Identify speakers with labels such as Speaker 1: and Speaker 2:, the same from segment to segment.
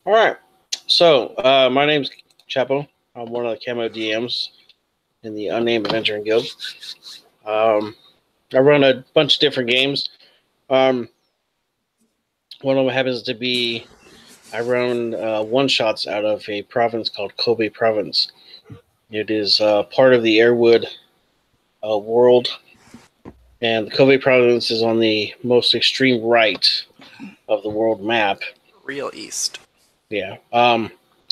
Speaker 1: All right. So, my name's Chapo. I'm one of the Camo DMs in the Unnamed Adventuring Guild. I run a bunch of different games. One of them happens to be I run one-shots out of a province called Kobei province. It is part of the Airwood world, and the Kobei province is on the most extreme right of the world map.
Speaker 2: Real east.
Speaker 1: Yeah.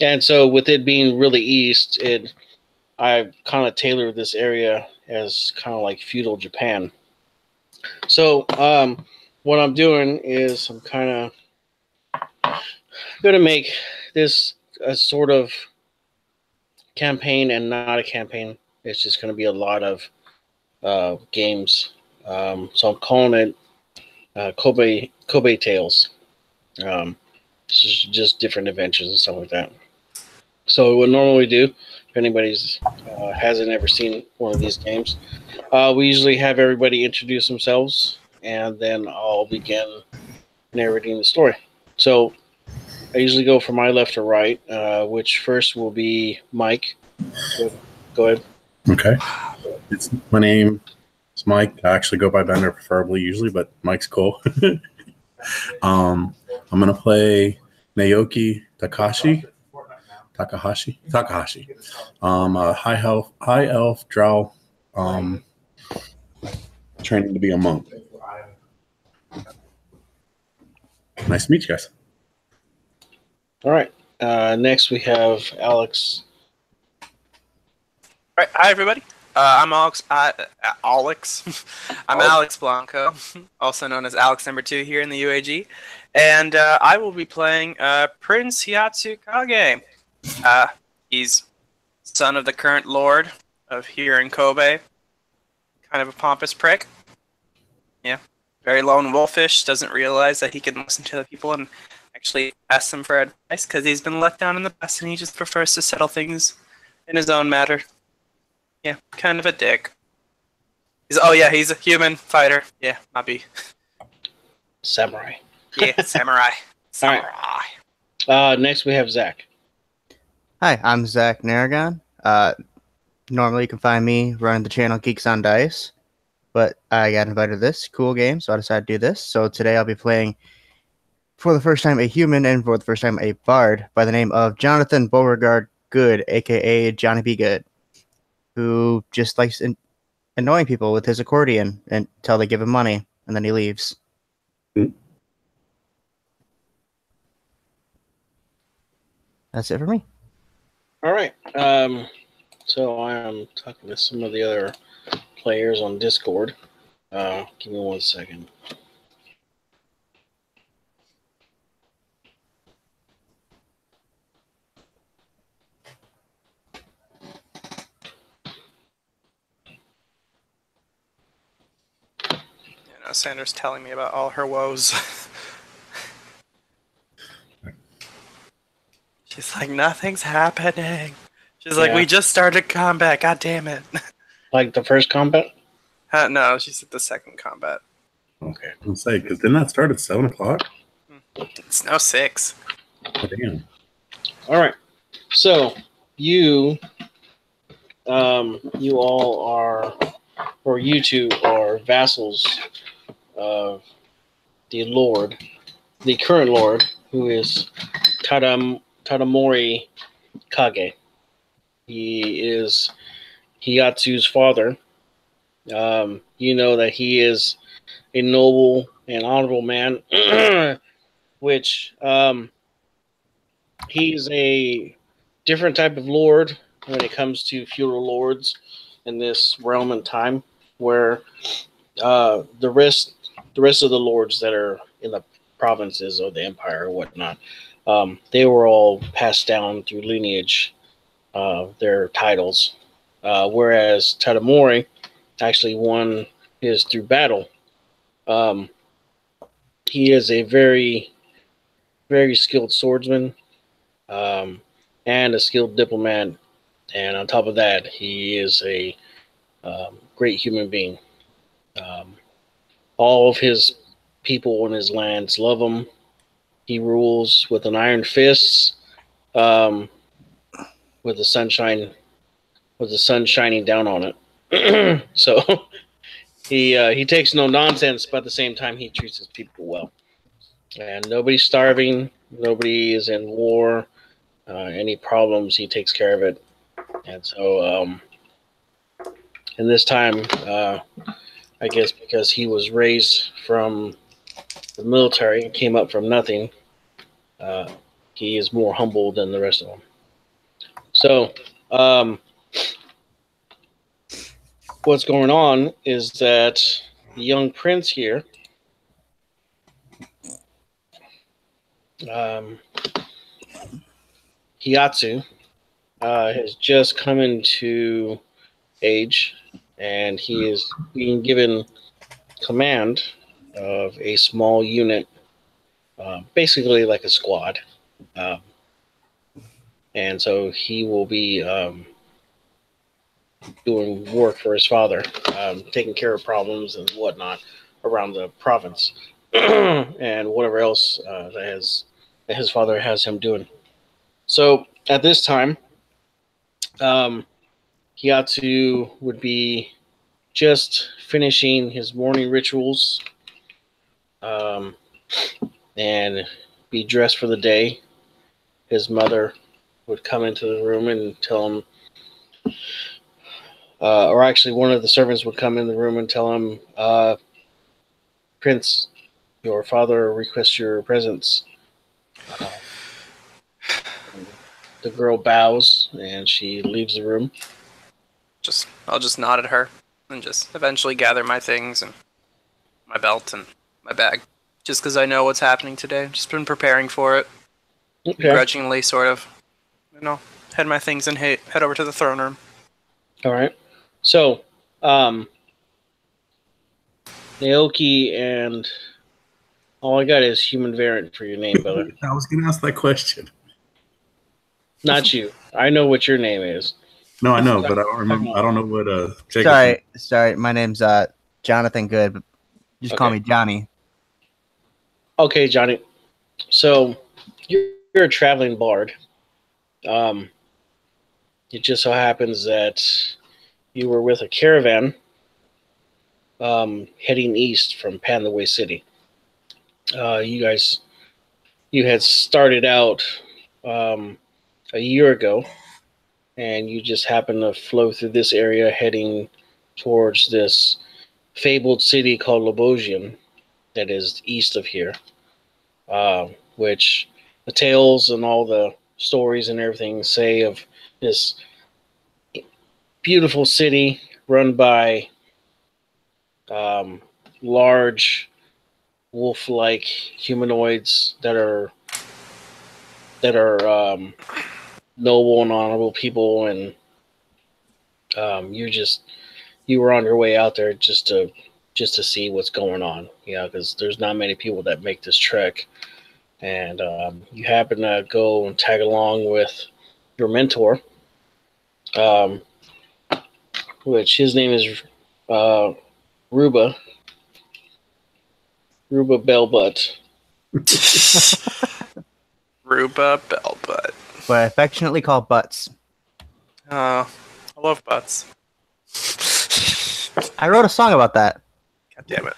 Speaker 1: And so with it being really east, I kind of tailored this area as kind of like feudal Japan. So what I'm doing is I'm kind of going to make this a sort of campaign and not a campaign. It's just going to be a lot of games. So I'm calling it Kobei Tales. It's just different adventures and stuff like that. So what normally we do, if anybody's hasn't ever seen one of these games, we usually have everybody introduce themselves, and then I'll begin narrating the story. So I usually go from my left to right, which first will be Mike. Go ahead.
Speaker 3: Okay. My name is Mike. I actually go by Bender preferably usually, but Mike's cool. I'm going to play Naoki Takahashi. A high elf drow training to be a monk. Nice to meet you guys.
Speaker 1: All right. Next we have Alex.
Speaker 2: All right. Hi, everybody. I'm Alex. I'm Alex Blanco, also known as Alex number 2 here in the UAG, and I will be playing Prince Hyatsu Kage. He's son of the current lord of here in Kobe. Kind of a pompous prick. Yeah, very lone wolfish. Doesn't realize that he can listen to other people and actually ask them for advice because he's been let down in the past, and he just prefers to settle things in his own matter. Yeah, kind of a dick. He's a human fighter. Yeah, might be.
Speaker 1: Samurai.
Speaker 2: Yeah, samurai.
Speaker 1: Right. Next we have Zach.
Speaker 4: Hi, I'm Zach Naragon. Normally you can find me running the channel Geeks on Dice, but I got invited to this cool game, so I decided to do this. So today I'll be playing, for the first time, a human, and for the first time, a bard by the name of Jonathan Beauregard Good, aka Johnny B. Good, who just likes annoying people with his accordion until they give him money, and then he leaves. That's it for me.
Speaker 1: All right. So I am talking to some of the other players on Discord. Give me 1 second.
Speaker 2: Sandra's telling me about all her woes. She's like, nothing's happening. She's like, we just started combat. God damn it.
Speaker 1: Like the first combat?
Speaker 2: No, she said the second combat.
Speaker 1: Okay.
Speaker 3: I'll say, because didn't that start at 7 o'clock?
Speaker 2: It's now 6.
Speaker 3: Oh, damn.
Speaker 1: All right. So you all are, or you two are vassals of the Lord, the current Lord, who is Tadamori Kage. He is Hiyatsu's father. You know that he is a noble and honorable man, which he's a different type of lord when it comes to feudal lords in this realm and time, where the rest of the lords that are in the provinces of the empire or whatnot, they were all passed down through lineage, their titles, whereas Tadamori actually won his through battle. He is a very, very skilled swordsman, and a skilled diplomat, and on top of that, he is a great human being. All of his people in his lands love him. He rules with an iron fist, with the sun shining down on it. So he takes no nonsense, but at the same time he treats his people well. And nobody's starving. Nobody is in war. Any problems, he takes care of it. And so, in this time, I guess because he was raised from the military and came up from nothing, he is more humble than the rest of them. So, what's going on is that the young prince here, Hiyatsu, has just come into age, and he is being given command of a small unit, basically like a squad. And so he will be doing work for his father, taking care of problems and whatnot around the province, and whatever else that his father has him doing. So at this time, Hiyatsu would be just finishing his morning rituals, and be dressed for the day. His mother would come into the room and tell him, or actually one of the servants would come in the room and tell him, Prince, your father requests your presence. The girl bows and she leaves the room.
Speaker 2: I'll just nod at her and just eventually gather my things and my belt and my bag. Just because I know what's happening today. Just been preparing for it.
Speaker 1: Okay.
Speaker 2: Begrudgingly, sort of. Head my things and head over to the throne room.
Speaker 1: All right. So, Naoki, and all I got is human variant for your name, brother.
Speaker 3: I was going to ask that question.
Speaker 1: Not you. I know what your name is.
Speaker 3: No, I know, but I don't remember. I don't know what Jacob.
Speaker 4: Sorry. My name's Jonathan Good, but just call me Johnny.
Speaker 1: Okay, Johnny. So you're a traveling bard. It just so happens that you were with a caravan heading east from Pandaway City. You had started out a year ago, and you just happened to flow through this area heading towards this fabled city called Lobosian that is east of here, which the tales and all the stories and everything say of this beautiful city run by large wolf-like humanoids that are noble and honorable people, and you were on your way out there just to see what's going on, because there's not many people that make this trek, and you happen to go and tag along with your mentor, which his name is Ruba Bellbutt.
Speaker 2: Ruba Bellbutt.
Speaker 4: But I affectionately call Butts.
Speaker 2: I love butts.
Speaker 4: I wrote a song about that.
Speaker 2: God damn it.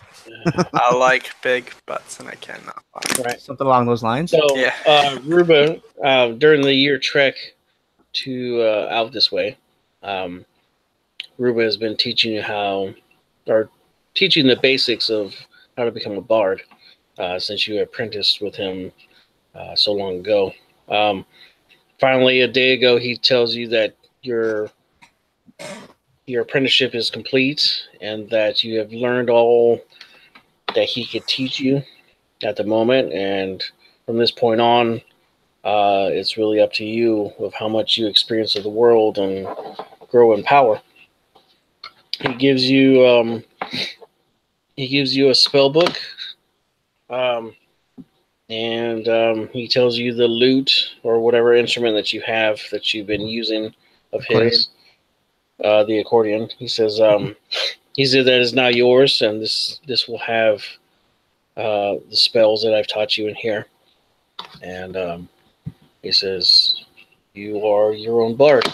Speaker 2: I like big butts and I cannot.
Speaker 1: Right.
Speaker 4: Something along those lines.
Speaker 1: So,
Speaker 2: Yeah.
Speaker 1: Ruba, during the year trek to out this way, Ruba has been teaching you teaching the basics of how to become a bard, since you apprenticed with him so long ago. Finally, a day ago, he tells you that your apprenticeship is complete and that you have learned all that he could teach you at the moment. And from this point on, it's really up to you of how much you experience of the world and grow in power. He gives you a spell book, and he tells you the lute or whatever instrument that you have that you've been using of his, the accordion. He says that is now yours, and this will have the spells that I've taught you in here. And he says, "You are your own bard."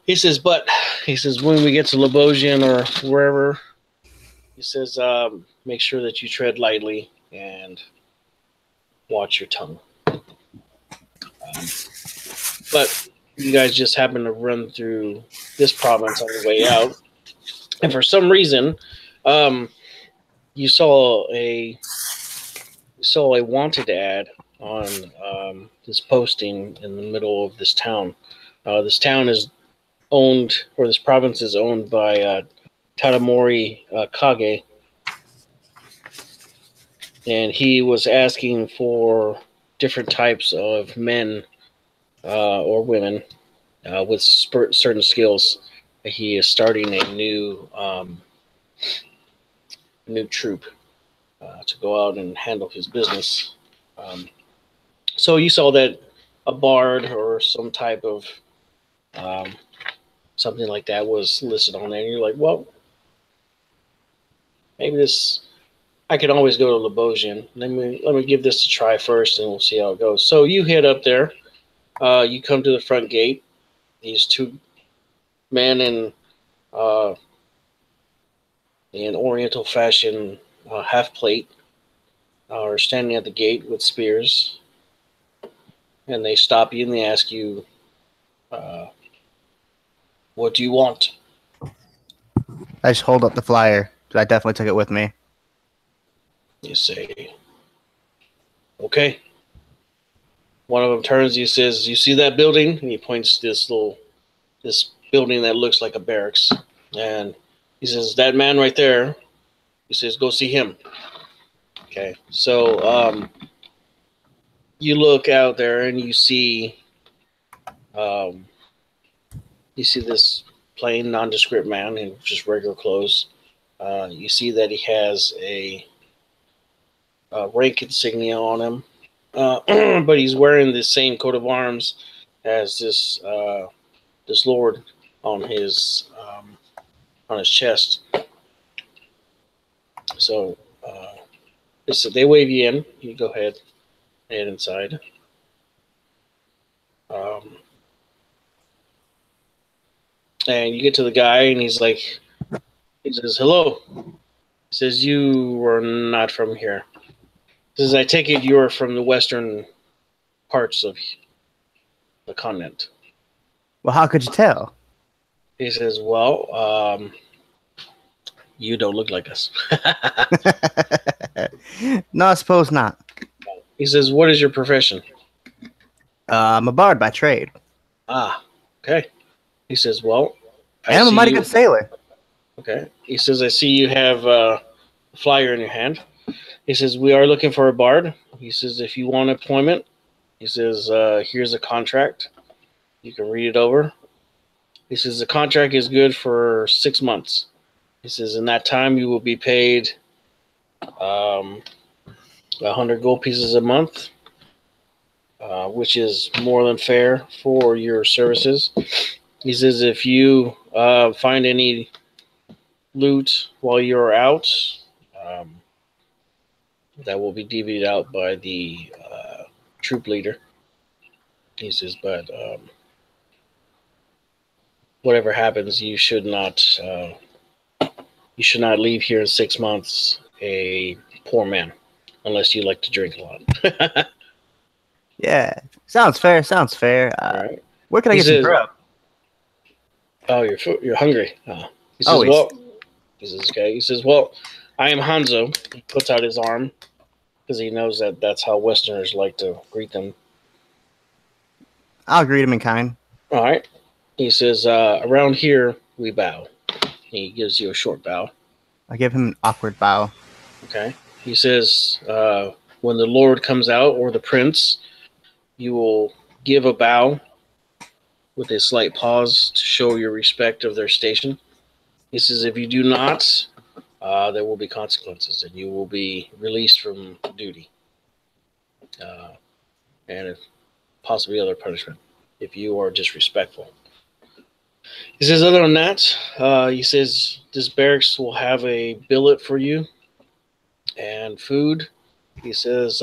Speaker 1: He says, "But," he says, "when we get to Lebosian or wherever," he says, "make sure that you tread lightly and watch your tongue." But you guys just happen to run through this province on the way out, and for some reason, you saw a wanted ad on this posting in the middle of this town. This town is owned, or this province is owned by Tadamori Kage, and he was asking for different types of men or women with certain skills. He is starting a new troop to go out and handle his business. So you saw that a bard or some type of something like that was listed on there, and you're like, well, maybe this. I can always go to Lebosian. Let me give this a try first, and we'll see how it goes. So you head up there. You come to the front gate. These two men in Oriental fashion half plate are standing at the gate with spears, and they stop you and they ask you, "What do you want?"
Speaker 4: I just hold up the flyer. I definitely took it with me.
Speaker 1: You say, "Okay." One of them turns. He says, "You see that building?" And he points to this building that looks like a barracks. And he says, "That man right there." He says, "Go see him." Okay. So you look out there and you see this plain nondescript man in just regular clothes. You see that he has a rank insignia on him, but he's wearing the same coat of arms as this lord on his chest. So they wave you in. You go ahead, head inside. And you get to the guy, and he says, "Hello." He says, "You were not from here." He says, "I take it you are from the western parts of the continent."
Speaker 4: Well, how could you tell?
Speaker 1: He says, "Well, you don't look like us."
Speaker 4: No, I suppose not.
Speaker 1: He says, "What is your profession?"
Speaker 4: I'm a bard by trade.
Speaker 1: Ah, okay. He says, "Well,
Speaker 4: And I'm a mighty good sailor."
Speaker 1: Okay. He says, "I see you have a flyer in your hand." He says, "We are looking for a bard." He says, "If you want employment," he says, "here's a contract. You can read it over." He says, "The contract is good for 6 months." He says, "In that time, you will be paid 100 gold pieces a month, which is more than fair for your services." He says, "If you find any loot while you're out, that will be divvied out by the troop leader." He says, "But whatever happens, you should not leave here in 6 months a poor man, unless you like to drink a lot."
Speaker 4: Yeah, sounds fair. Sounds fair.
Speaker 1: All right.
Speaker 4: Where can I
Speaker 1: He
Speaker 4: get some
Speaker 1: says,
Speaker 4: grub?
Speaker 1: "Oh, you're hungry." He says,
Speaker 4: Always.
Speaker 1: "Well," he says, "Okay." He says, "Well, I am Hanzo." He puts out his arm because he knows that that's how Westerners like to greet them.
Speaker 4: I'll greet him in kind.
Speaker 1: All right. He says, "Around here, we bow." He gives you a short bow.
Speaker 4: I give him an awkward bow.
Speaker 1: Okay. He says, "When the Lord comes out, or the Prince, you will give a bow with a slight pause to show your respect of their station." He says, "If you do not, there will be consequences, and you will be released from duty, and if possibly other punishment if you are disrespectful." He says, "Other than that, he says this barracks will have a billet for you and food." He says,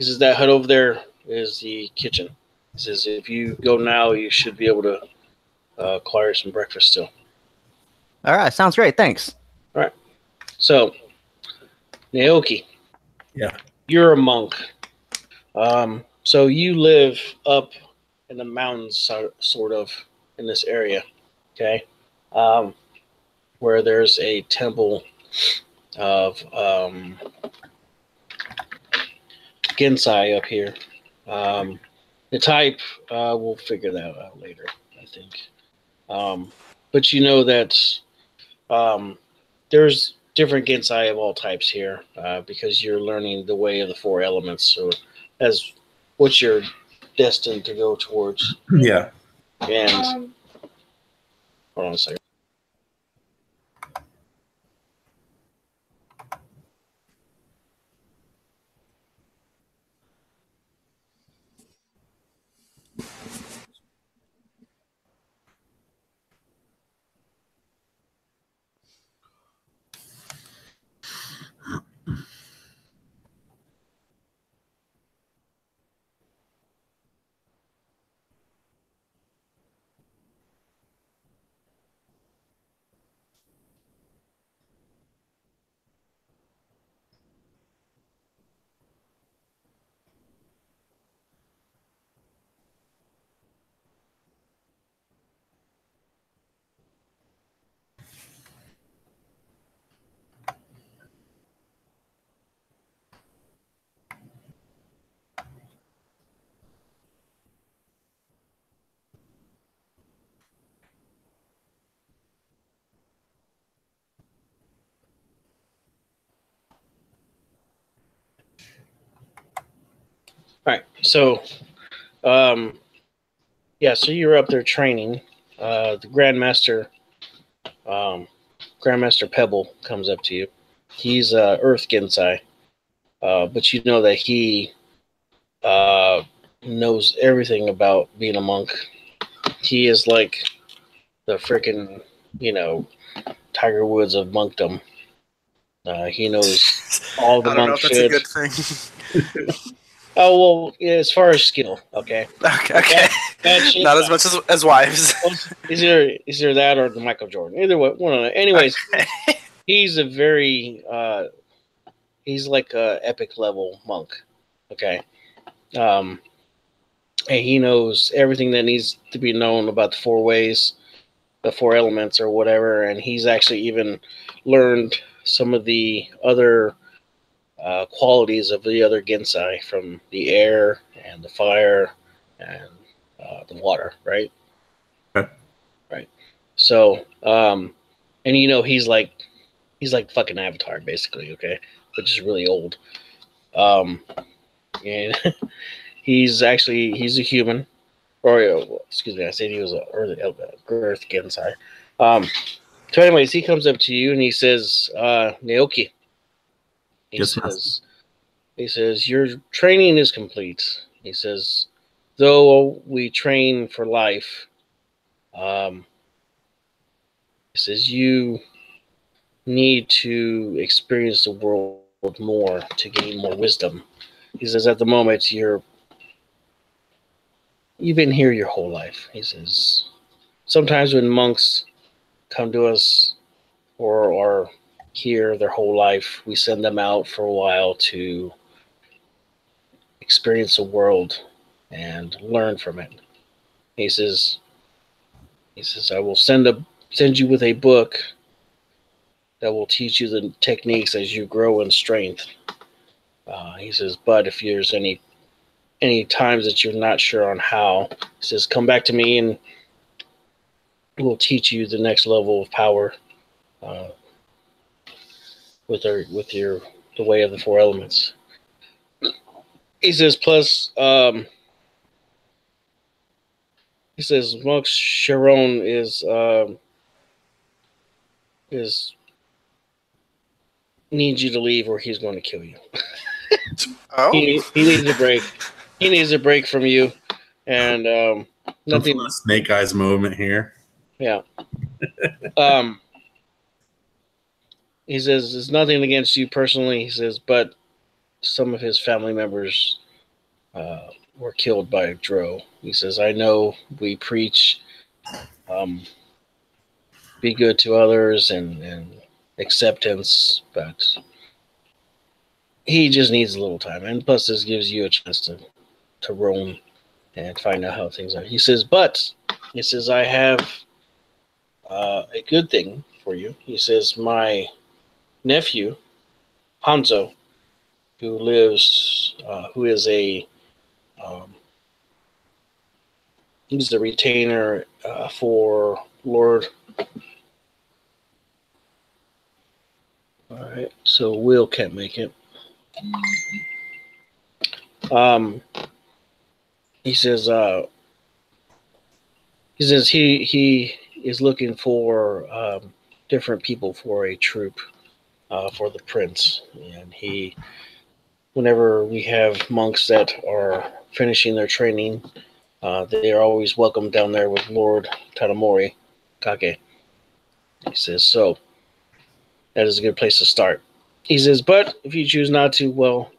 Speaker 1: He says that hut over there is the kitchen. He says if you go now, you should be able to acquire some breakfast still.
Speaker 4: All right, sounds great. Thanks.
Speaker 1: All right. So, Naoki.
Speaker 3: Yeah.
Speaker 1: You're a monk. So you live up in the mountains, sort of, in this area, okay? Where there's a temple of Gensai up here. The type, we'll figure that out later, I think. But you know that there's different Gensai of all types here because you're learning the way of the four elements. So as what you're destined to go towards.
Speaker 3: Yeah.
Speaker 1: And hold on a second. All right. So, yeah. So you're up there training. The Grandmaster Pebble comes up to you. He's Earth Gensai, but you know that he knows everything about being a monk. He is like the freaking, Tiger Woods of monkdom. He knows all the
Speaker 2: I don't know
Speaker 1: monk
Speaker 2: if that's
Speaker 1: shit.
Speaker 2: a good thing.
Speaker 1: Oh well, yeah, as far as skill, okay.
Speaker 2: Okay.
Speaker 1: Bad shit,
Speaker 2: Not as much as wives.
Speaker 1: It's either that or the Michael Jordan. Either way, one of them. Anyways,
Speaker 2: Okay.
Speaker 1: he's a very he's like a epic level monk. Okay. And he knows everything that needs to be known about the four ways, the four elements or whatever, and he's actually even learned some of the other qualities of the other Gensai from the air and the fire and the water, right?
Speaker 3: Okay.
Speaker 1: Right. So, and he's like fucking Avatar, basically, okay, but just really old. And he's a human, or excuse me, I said he was a Earth Gensai. So, anyways, he comes up to you and he says, "Naoki,"
Speaker 3: Yes, master.
Speaker 1: he says, "Your training is complete." He says, "Though we train for life, he says you need to experience the world more to gain more wisdom." He says, "At the moment, you've been here your whole life." He says, "Sometimes when monks come to us or are here their whole life, we send them out for a while to experience the world and learn from it." He says, "I will send you with a book that will teach you the techniques as you grow in strength." He says, "But if there's any times that you're not sure on how," he says, "come back to me and we'll teach you the next level of power with the way of the four elements." He says, "Plus, he says Monk Sharon is needs you to leave or he's going to kill you."
Speaker 2: Oh.
Speaker 1: He needs a break. He needs a break from you, and nothing.
Speaker 3: Some Snake Eyes moment here.
Speaker 1: Yeah. He says it's nothing against you personally. He says, but some of his family members were killed by Dro. He says, I know we preach be good to others and acceptance, but he just needs a little time. And plus, this gives you a chance to roam and find out how things are. He says, I have a good thing for you. He says, my nephew, Hanzo, who is he's the retainer for Lord. All right, so Will can't make it. He says he is looking for different people for a troop for the prince, and whenever we have monks that are finishing their training, they are always welcome down there with Lord Tatamori Kage. He says, so that is a good place to start. He says, but if you choose not to, well,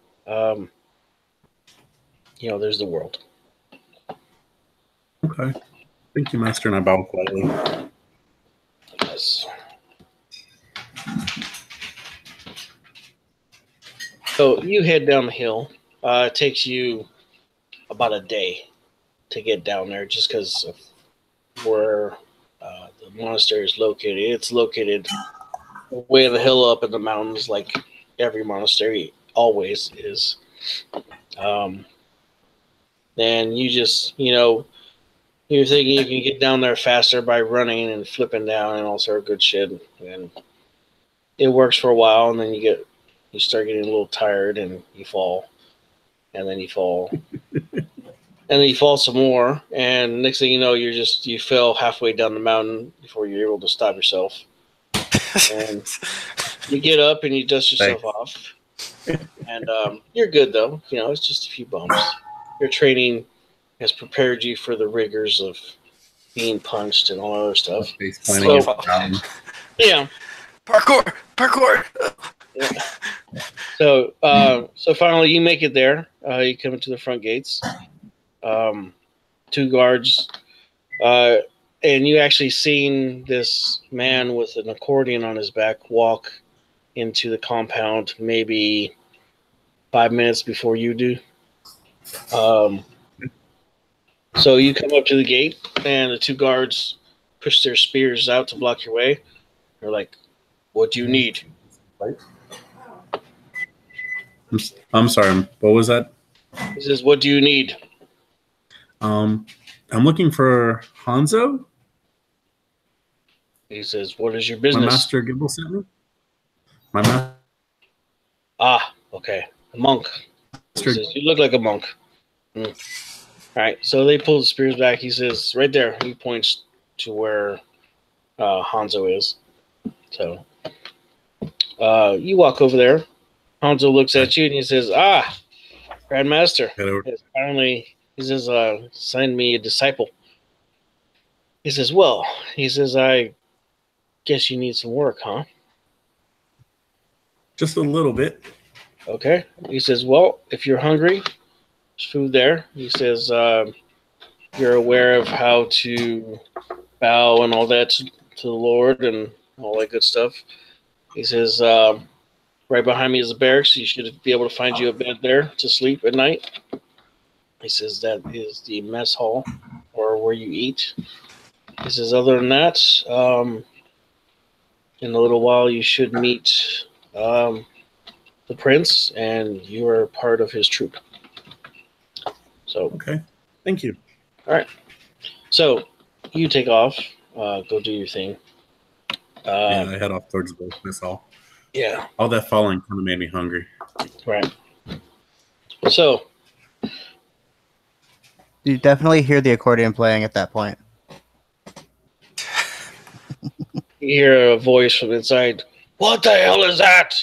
Speaker 1: there's the world.
Speaker 3: Okay. Thank you, Master, and I bow quietly.
Speaker 1: Yes. So you head down the hill. It takes you about a day to get down there just because of where the monastery is located. It's located way the hill up in the mountains, like every monastery always is. And you just, you're thinking you can get down there faster by running and flipping down and all sort of good shit. And it works for a while, and then you start getting a little tired and you fall. And then you fall. And then you fall some more. And next thing you know, you fell halfway down the mountain before you're able to stop yourself. And you get up and you dust yourself off. And you're good, though. It's just a few bumps. Your training has prepared you for the rigors of being punched and all other stuff. Yeah.
Speaker 2: Parkour.
Speaker 1: Yeah. So finally you make it there. You come into the front gates. 2 guards, and you actually seen this man with an accordion on his back walk into the compound maybe 5 minutes before you do. So you come up to the gate, and the 2 guards push their spears out to block your way. They're like, what do you need?
Speaker 3: Right? I'm sorry, what was that?
Speaker 1: He says, what do you need?
Speaker 3: I'm looking for Hanzo.
Speaker 1: He says, what is your business?
Speaker 3: My master Gibble sent me. My master.
Speaker 1: Ah, okay. A monk. He says, you look like a monk. All right, so they pull the spears back. He says, right there. He points to where Hanzo is. So you walk over there. Hanzo looks at you and he says, Grandmaster. Finally, he says, send me a disciple. He says, I guess you need some work, huh?
Speaker 3: Just a little bit.
Speaker 1: Okay. He says, well, if you're hungry, there's food there. He says, you're aware of how to bow and all that to the Lord and all that good stuff. He says, right behind me is the barracks. You should be able to find you a bed there to sleep at night. He says, that is the mess hall or where you eat. He says, other than that, in a little while you should meet the prince, and you are part of his troop. So
Speaker 3: okay, thank you.
Speaker 1: All right, so you take off, go do your thing.
Speaker 3: Yeah, I head off towards the mess hall.
Speaker 1: Yeah,
Speaker 3: all that falling kind of made me hungry.
Speaker 1: Right. So
Speaker 4: you definitely hear the accordion playing at that point.
Speaker 1: You hear a voice from inside. What the hell is that?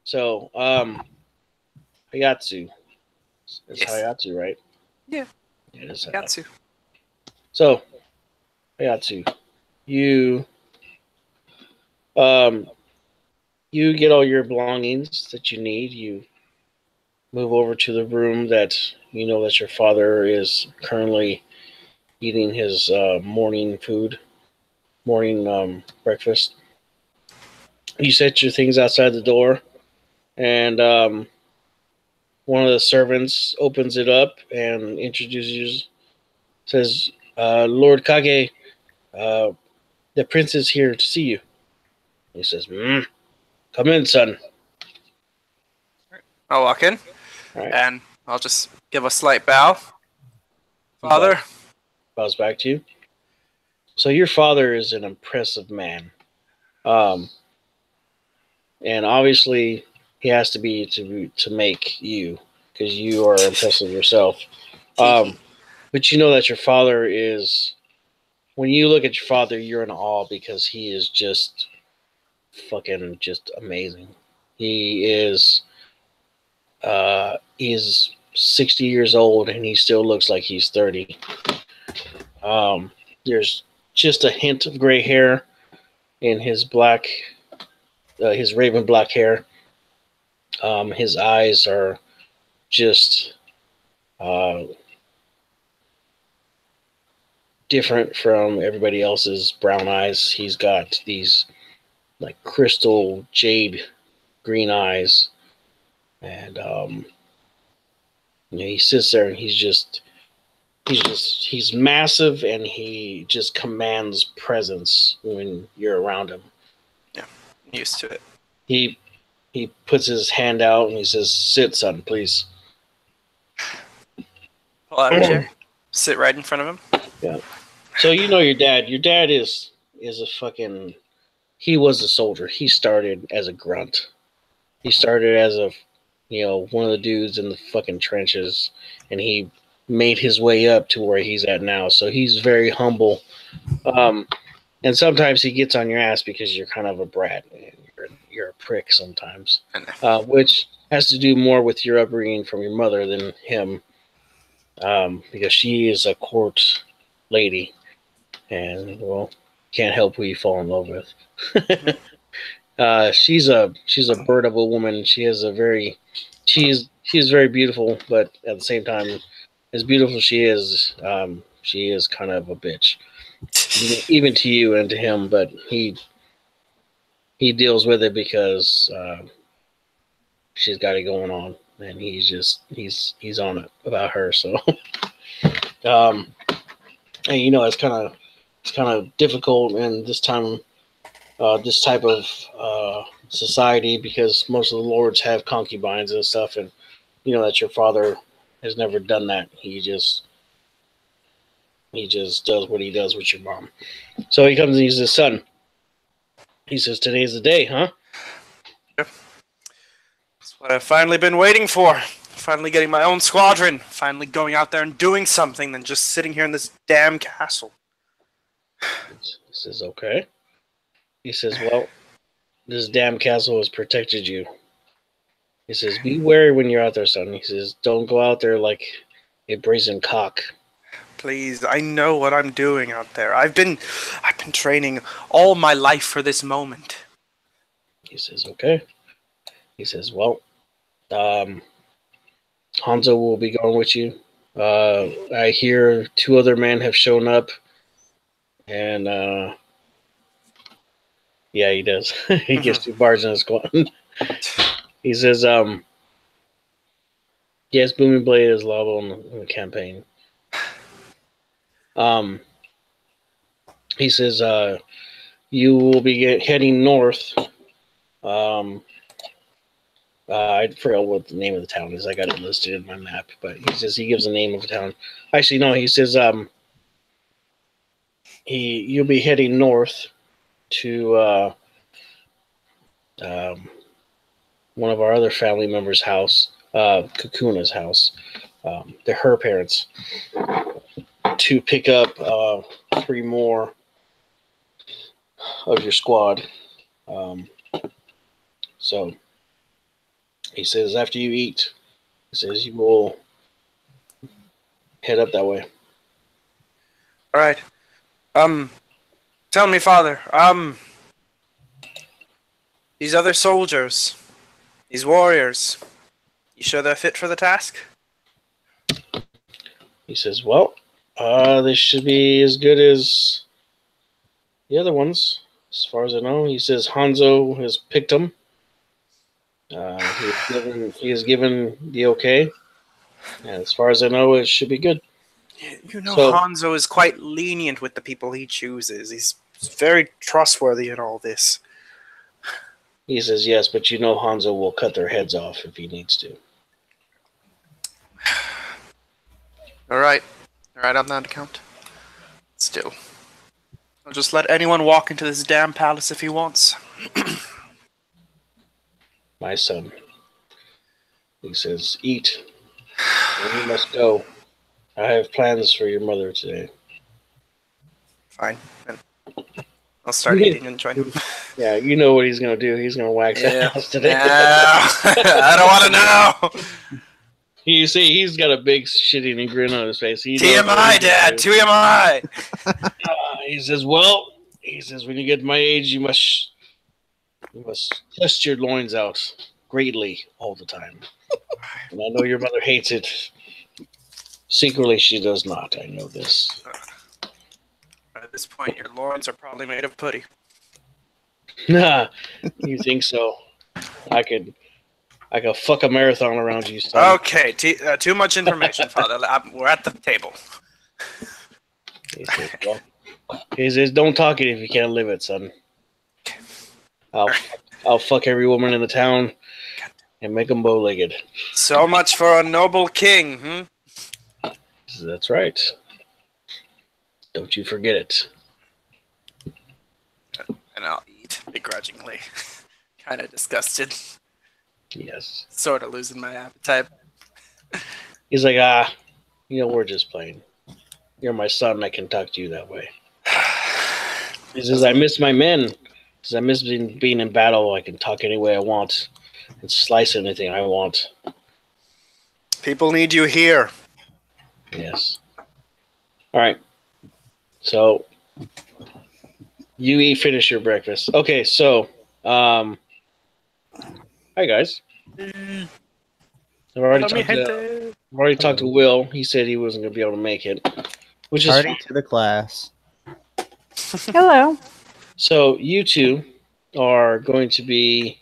Speaker 1: So, Hayatsu. It's yes. Hayatsu, right?
Speaker 2: Yeah.
Speaker 1: It is
Speaker 2: Hayatsu.
Speaker 1: So, Hayatsu, you get all your belongings that you need. You move over to the room that you know that your father is currently eating his morning food, morning breakfast. You set your things outside the door, and one of the servants opens it up and introduces you, says, Lord Kage, uh, the prince is here to see you. He says, come in, son.
Speaker 2: I'll walk in,
Speaker 1: All right.
Speaker 2: and I'll just give a slight bow. Father.
Speaker 1: Bows back to you. So your father is an impressive man. And obviously he has to be to make you because you are impressive yourself. But you know that your father is. When you look at your father, you're in awe because he is just fucking just amazing. He is. He's 60 years old and he still looks like he's 30. There's just a hint of gray hair in his his raven black hair. His eyes are just different from everybody else's brown eyes. He's got these like crystal jade green eyes, and he sits there and he's massive and he just commands presence when you're around him.
Speaker 2: Yeah, I'm used to it.
Speaker 1: He puts his hand out and he says, "Sit, son, please."
Speaker 2: Pull out a chair. Sit right in front of him.
Speaker 1: Yeah. So you know your dad. Your dad is a fucking. He was a soldier. He started as a grunt. He started as a, one of the dudes in the fucking trenches, and he made his way up to where he's at now. So he's very humble. And sometimes he gets on your ass because you're kind of a brat. And you're a prick sometimes, which has to do more with your upbringing from your mother than him, because she is a court lady, and well, can't help who you fall in love with. She's a bird of a woman. She's very beautiful, but at the same time, as beautiful she is kind of a bitch, even to you and to him. But he deals with it because she's got it going on, and he's on it about her. So, and it's kind of difficult in this time, this type of society, because most of the lords have concubines and stuff, and you know that your father has never done that. He just does what he does with your mom. So he comes and he's his son. He says, "Today's the day, huh?"
Speaker 2: Yep. That's what I've finally been waiting for. Finally getting my own squadron. Finally going out there and doing something than just sitting here in this damn castle.
Speaker 1: He says, "Okay." He says, "Well, this damn castle has protected you." He says, "Be wary when you're out there, son." He says, "Don't go out there like a brazen cock."
Speaker 2: Please, I know what I'm doing out there. I've been training all my life for this moment.
Speaker 1: He says, "Okay." He says, "Well, Hanzo will be going with you. I hear 2 other men have shown up, and yeah, he does. He gets 2 bars in his squad." He says, "Yes, Booming Blade is liable in the campaign." He says, "You will be heading north." I forgot what the name of the town is. I got it listed in my map, but he gives the name of the town. Actually, no, he says, you'll be heading north to one of our other family members' house, Kakuna's house. They're her parents, to pick up 3 more of your squad. So he says, after you eat, he says you will head up that way.
Speaker 2: All right. Tell me, Father. These other soldiers, these warriors, You sure they're fit for the task?
Speaker 1: He says, well, they should be as good as the other ones, as far as I know. He says Hanzo has picked them. He has given the okay. And as far as I know, it should be good.
Speaker 2: You know,
Speaker 1: So-
Speaker 2: Hanzo is quite lenient with the people he chooses. He's very trustworthy in all this.
Speaker 1: He says, yes, but you know Hanzo will cut their heads off if he needs to.
Speaker 2: All right on that account. Still, I'll just let anyone walk into this damn palace if he wants.
Speaker 1: My son. He says, eat. And you must go. I have plans for your mother today.
Speaker 2: Fine. Then I'll start eating and join him.
Speaker 1: Yeah, you know what he's going to do. He's going to wax that house today.
Speaker 2: I don't want to know.
Speaker 1: You see, he's got a big shit-eating grin on his face. He knows what
Speaker 2: TMI,
Speaker 1: he's
Speaker 2: Dad.
Speaker 1: gonna do.
Speaker 2: TMI.
Speaker 1: He says, well, when you get to my age, you must test your loins out greatly all the time. And I know your mother hates it. Secretly, she does not. I know this.
Speaker 2: At this point, your loins are probably made of putty.
Speaker 1: Nah, you think so? I could fuck a marathon around you, son.
Speaker 2: Okay, too much information, Father. We're at the table.
Speaker 1: He says, don't talk it if you can't live it, son. I'll fuck every woman in the town and make them bow-legged.
Speaker 2: So much for a noble king, hmm?
Speaker 1: That's right. Don't you forget it.
Speaker 2: And I'll eat begrudgingly. Kind of disgusted.
Speaker 1: Yes.
Speaker 2: Sort of losing my appetite.
Speaker 1: He's like, we're just playing. You're my son. I can talk to you that way. He says, I miss my men. He says, I miss being in battle. I can talk any way I want and slice anything I want.
Speaker 2: People need you here.
Speaker 1: Yes. All right. So you finish your breakfast. Okay, so hi guys. I've already talked to Will. He said he wasn't going to be able to make it, which is
Speaker 4: Party to the class.
Speaker 5: Hello.
Speaker 1: so. You two are going to be.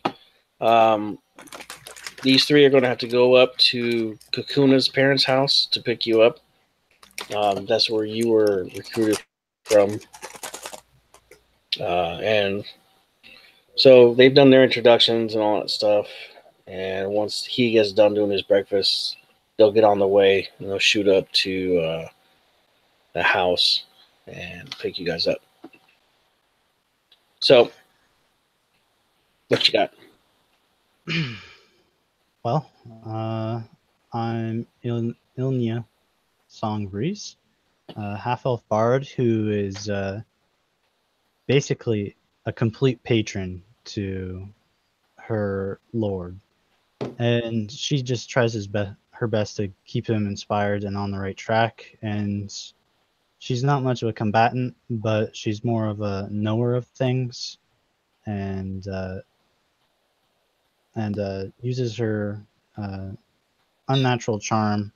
Speaker 1: These three are going to have to go up to Kakuna's parents' house to pick you up. That's where you were recruited from. And so they've done their introductions and all that stuff. And once he gets done doing his breakfast, they'll get on the way and they'll shoot up to the house and pick you guys up. So, what you got?
Speaker 6: Well, I'm Ilnia Songbreeze, a half-elf bard who is basically a complete patron to her lord. And she just tries her best to keep him inspired and on the right track. And she's not much of a combatant, but she's more of a knower of things, and uses her unnatural charm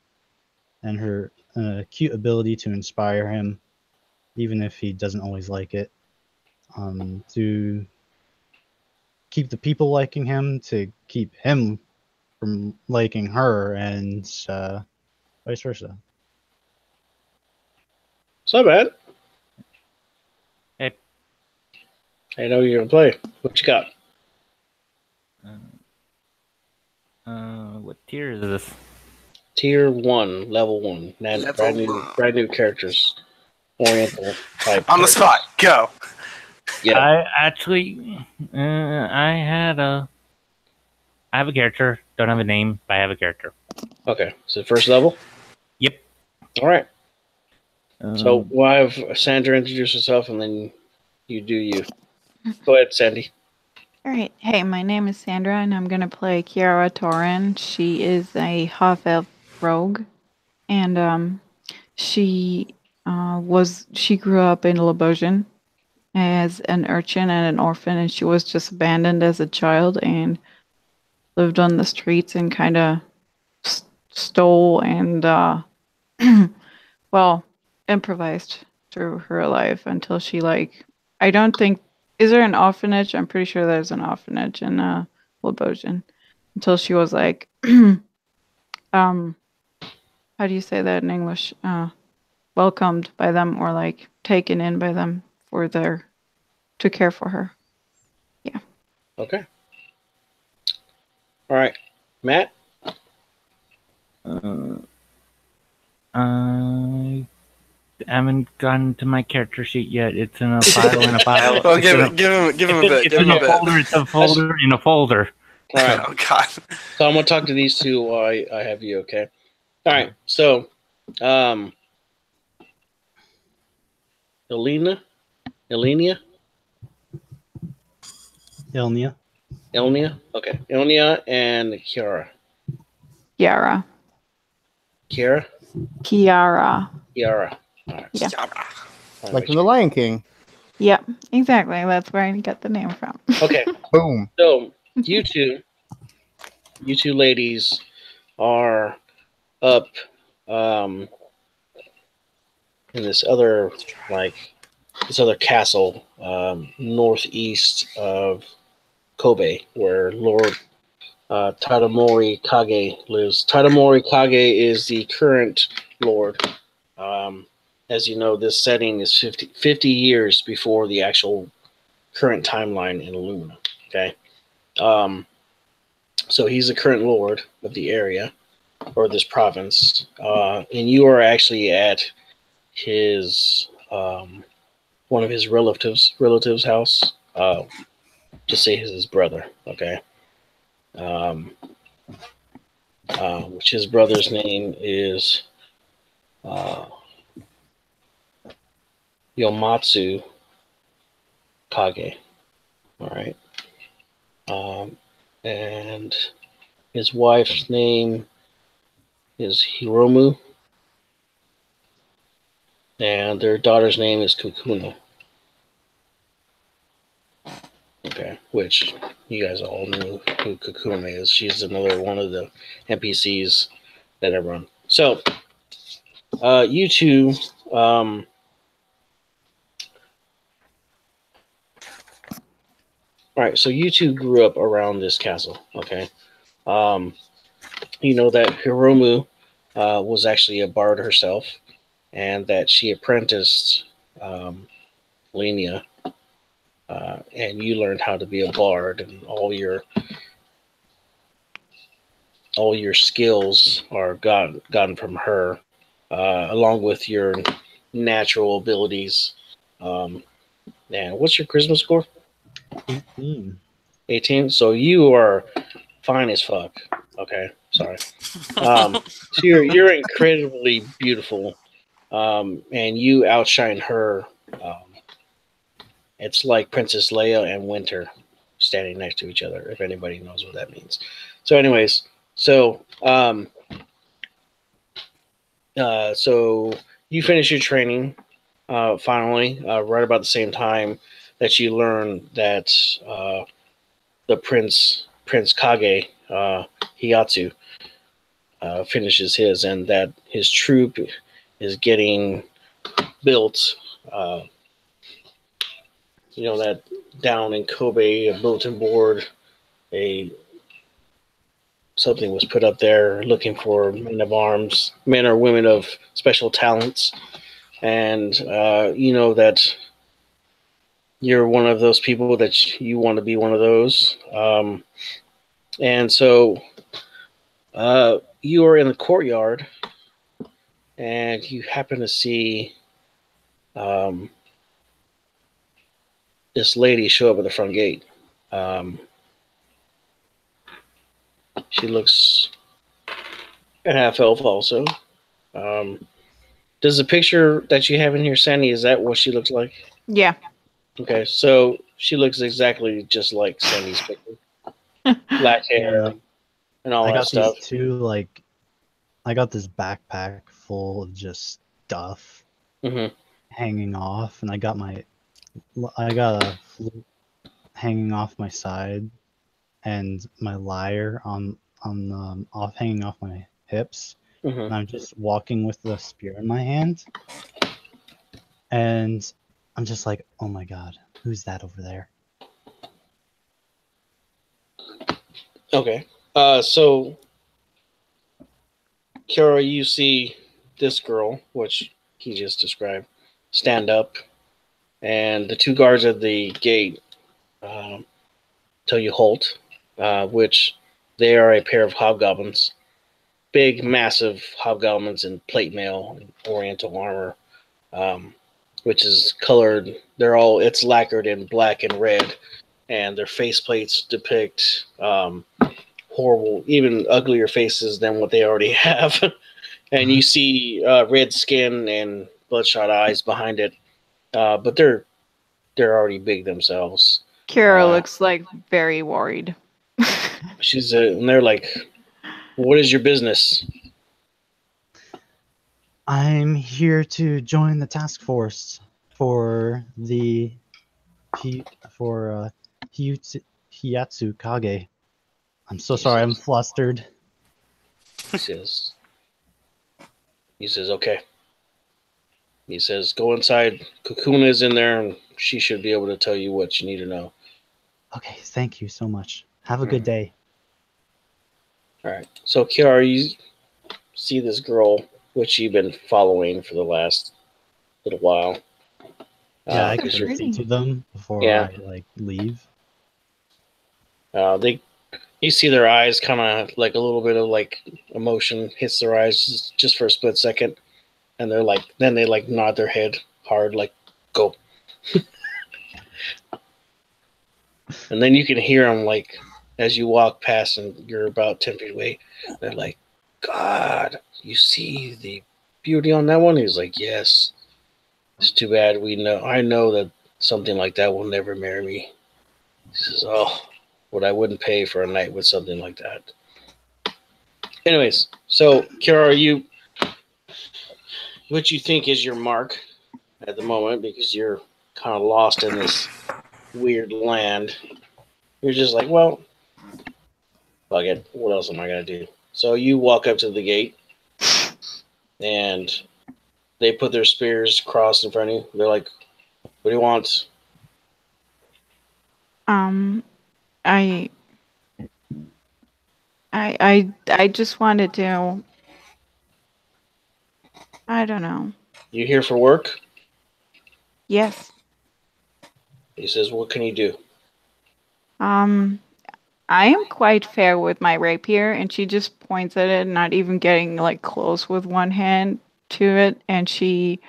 Speaker 6: and her cute ability to inspire him, even if he doesn't always like it, to keep the people liking him, to keep him from liking her, and vice versa.
Speaker 1: What's up, man?
Speaker 7: Hey.
Speaker 1: I know you're gonna play. What you got?
Speaker 7: What tier is this?
Speaker 1: Tier 1, level 1. Brand new characters. Oriental type.
Speaker 2: On the
Speaker 1: characters.
Speaker 2: spot, go.
Speaker 1: Yeah.
Speaker 7: I actually, I have a character. Don't have a name, but I have a character.
Speaker 1: Okay. So first level?
Speaker 7: Yep.
Speaker 1: All right. So we'll have Sandra introduce herself and then you do you. Go ahead, Sandy.
Speaker 5: All right. Hey, my name is Sandra, and I'm going to play Kiara Torin. She is a half-elf rogue, and she grew up in Lebosion as an urchin and an orphan, and she was just abandoned as a child and lived on the streets and kind of stole and well, improvised through her life until she like I don't think is there an orphanage? I'm pretty sure there's an orphanage in Lebosion. Until she was like how do you say that in English? Welcomed by them or like taken in by them for their to care for her. Yeah.
Speaker 1: Okay. All right, Matt.
Speaker 7: I haven't gotten to my character sheet yet. It's in a file in a file.
Speaker 2: Well,
Speaker 7: It's
Speaker 2: give
Speaker 7: in a-
Speaker 2: him a bit.
Speaker 7: It's
Speaker 2: Give
Speaker 7: in
Speaker 2: him a
Speaker 7: a
Speaker 2: bit.
Speaker 7: folder. It's a folder in a folder.
Speaker 1: All right.
Speaker 2: Oh God.
Speaker 1: So I'm gonna talk to these two while I have you. Okay. All right. So, Elenia,
Speaker 6: Ilnia.
Speaker 1: Elnia. Okay, Elnia and Kiara.
Speaker 5: Kiara.
Speaker 1: Kiara.
Speaker 5: Kiara.
Speaker 1: Kiara. All right.
Speaker 5: Yeah.
Speaker 1: All
Speaker 4: Like
Speaker 1: right.
Speaker 4: from The Lion King.
Speaker 5: Yep, exactly. That's where I got the name from.
Speaker 1: Okay.
Speaker 4: Boom.
Speaker 1: So you two ladies are up in this other castle northeast of Kobei, where Lord Tadamori Kage lives. Tadamori Kage is the current lord. As you know, this setting is 50 years before the actual current timeline in Illumina. Okay. So he's the current lord of the area or this province. And you are actually at his one of his relatives house. Just say his brother, okay? Which his brother's name is Yomatsu Kage. All right. And his wife's name is Hiromu. And their daughter's name is Kukuno. Okay, which you guys all knew who Kukuno is. She's another one of the NPCs that I run. So, you two, all right. So you two grew up around this castle. Okay, you know that Hiromu was actually a bard herself, and that she apprenticed Lenia. And you learned how to be a bard, and all your skills are gotten from her, along with your natural abilities. And what's your charisma score?
Speaker 6: 18.
Speaker 1: 18. So you are fine as fuck. Okay, sorry. So you're incredibly beautiful, and you outshine her. It's like Princess Leia and Winter standing next to each other, if anybody knows what that means. So, anyways, so you finish your training finally, right about the same time that you learn that the Prince Kage Hiyatsu finishes his, and that his troop is getting built. You know that down in Kobe, a bulletin board, something was put up there looking for men of arms, men or women of special talents, and you know that you're one of those people that you want to be one of those, and so you are in the courtyard, and you happen to see this lady show up at the front gate. She looks a half elf also. Does the picture that you have in here, Sandy, is that what she looks like?
Speaker 5: Yeah.
Speaker 1: Okay, so she looks exactly just like Sandy's picture. Black hair
Speaker 6: Yeah.
Speaker 1: and all
Speaker 6: I
Speaker 1: that
Speaker 6: got
Speaker 1: stuff.
Speaker 6: these two, I got this backpack full of just stuff
Speaker 1: Mm-hmm.
Speaker 6: hanging off, and I got a flute hanging off my side, and my lyre on off hanging off my hips,
Speaker 1: Mm-hmm.
Speaker 6: and I'm just walking with the spear in my hand. And I'm just like, oh my god, who's that over there?
Speaker 1: Okay. So, Kiara, you see this girl, which he just described, stand up, and the two guards at the gate tell you halt, which they are a pair of hobgoblins. Big, massive hobgoblins in plate mail and oriental armor, which is colored. It's lacquered in black and red, and their faceplates depict horrible, even uglier faces than what they already have. And you see red skin and bloodshot eyes behind it, but they're already big themselves.
Speaker 5: Kira looks like very worried.
Speaker 1: And they're like, "What is your business?"
Speaker 6: I'm here to join the task force for the Hiyatsu Kage. I'm so sorry, I'm flustered.
Speaker 1: He says, "Okay." He says, "Go inside. Kakuna is in there, and she should be able to tell you what you need to know."
Speaker 6: Okay, thank you so much. Have a good day.
Speaker 1: All right. So, Kiara, you see this girl, which you've been following for the last little while.
Speaker 6: Yeah, I
Speaker 1: because
Speaker 6: can
Speaker 1: you're
Speaker 6: see to them before
Speaker 1: Yeah.
Speaker 6: I leave.
Speaker 1: You see their eyes kind of like a little bit of like emotion hits their eyes just for a split second, and then they nod their head hard, like go. And then you can hear them like as you walk past and you're about 10 feet away. They're like, "God, you see the beauty on that one?" He's like, "Yes. It's too bad I know that something like that will never marry me." He says, "Oh, what I wouldn't pay for a night with something like that." Anyways, so Kira, what you think is your mark at the moment, because you're kind of lost in this weird land. You're just like, well, fuck it. What else am I gonna do? So you walk up to the gate, and they put their spears crossed in front of you. They're like, "What do you want?"
Speaker 5: I I just wanted to. I don't know.
Speaker 1: You here for work?
Speaker 5: Yes.
Speaker 1: He says, "What can you do?"
Speaker 5: I am quite fair with my rapier, and she just points at it, not even getting like close with one hand to it, and she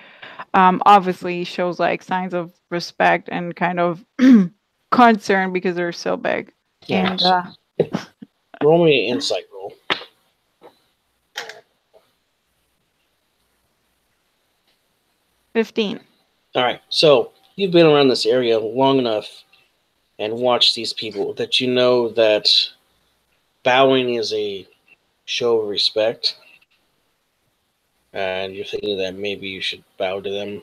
Speaker 5: obviously shows like signs of respect and kind of concern because they're so big.
Speaker 1: Yeah.
Speaker 5: And
Speaker 1: Roll me an insight roll.
Speaker 5: 15.
Speaker 1: All right. So you've been around this area long enough and watched these people that you know that bowing is a show of respect, and you're thinking that maybe you should bow to them.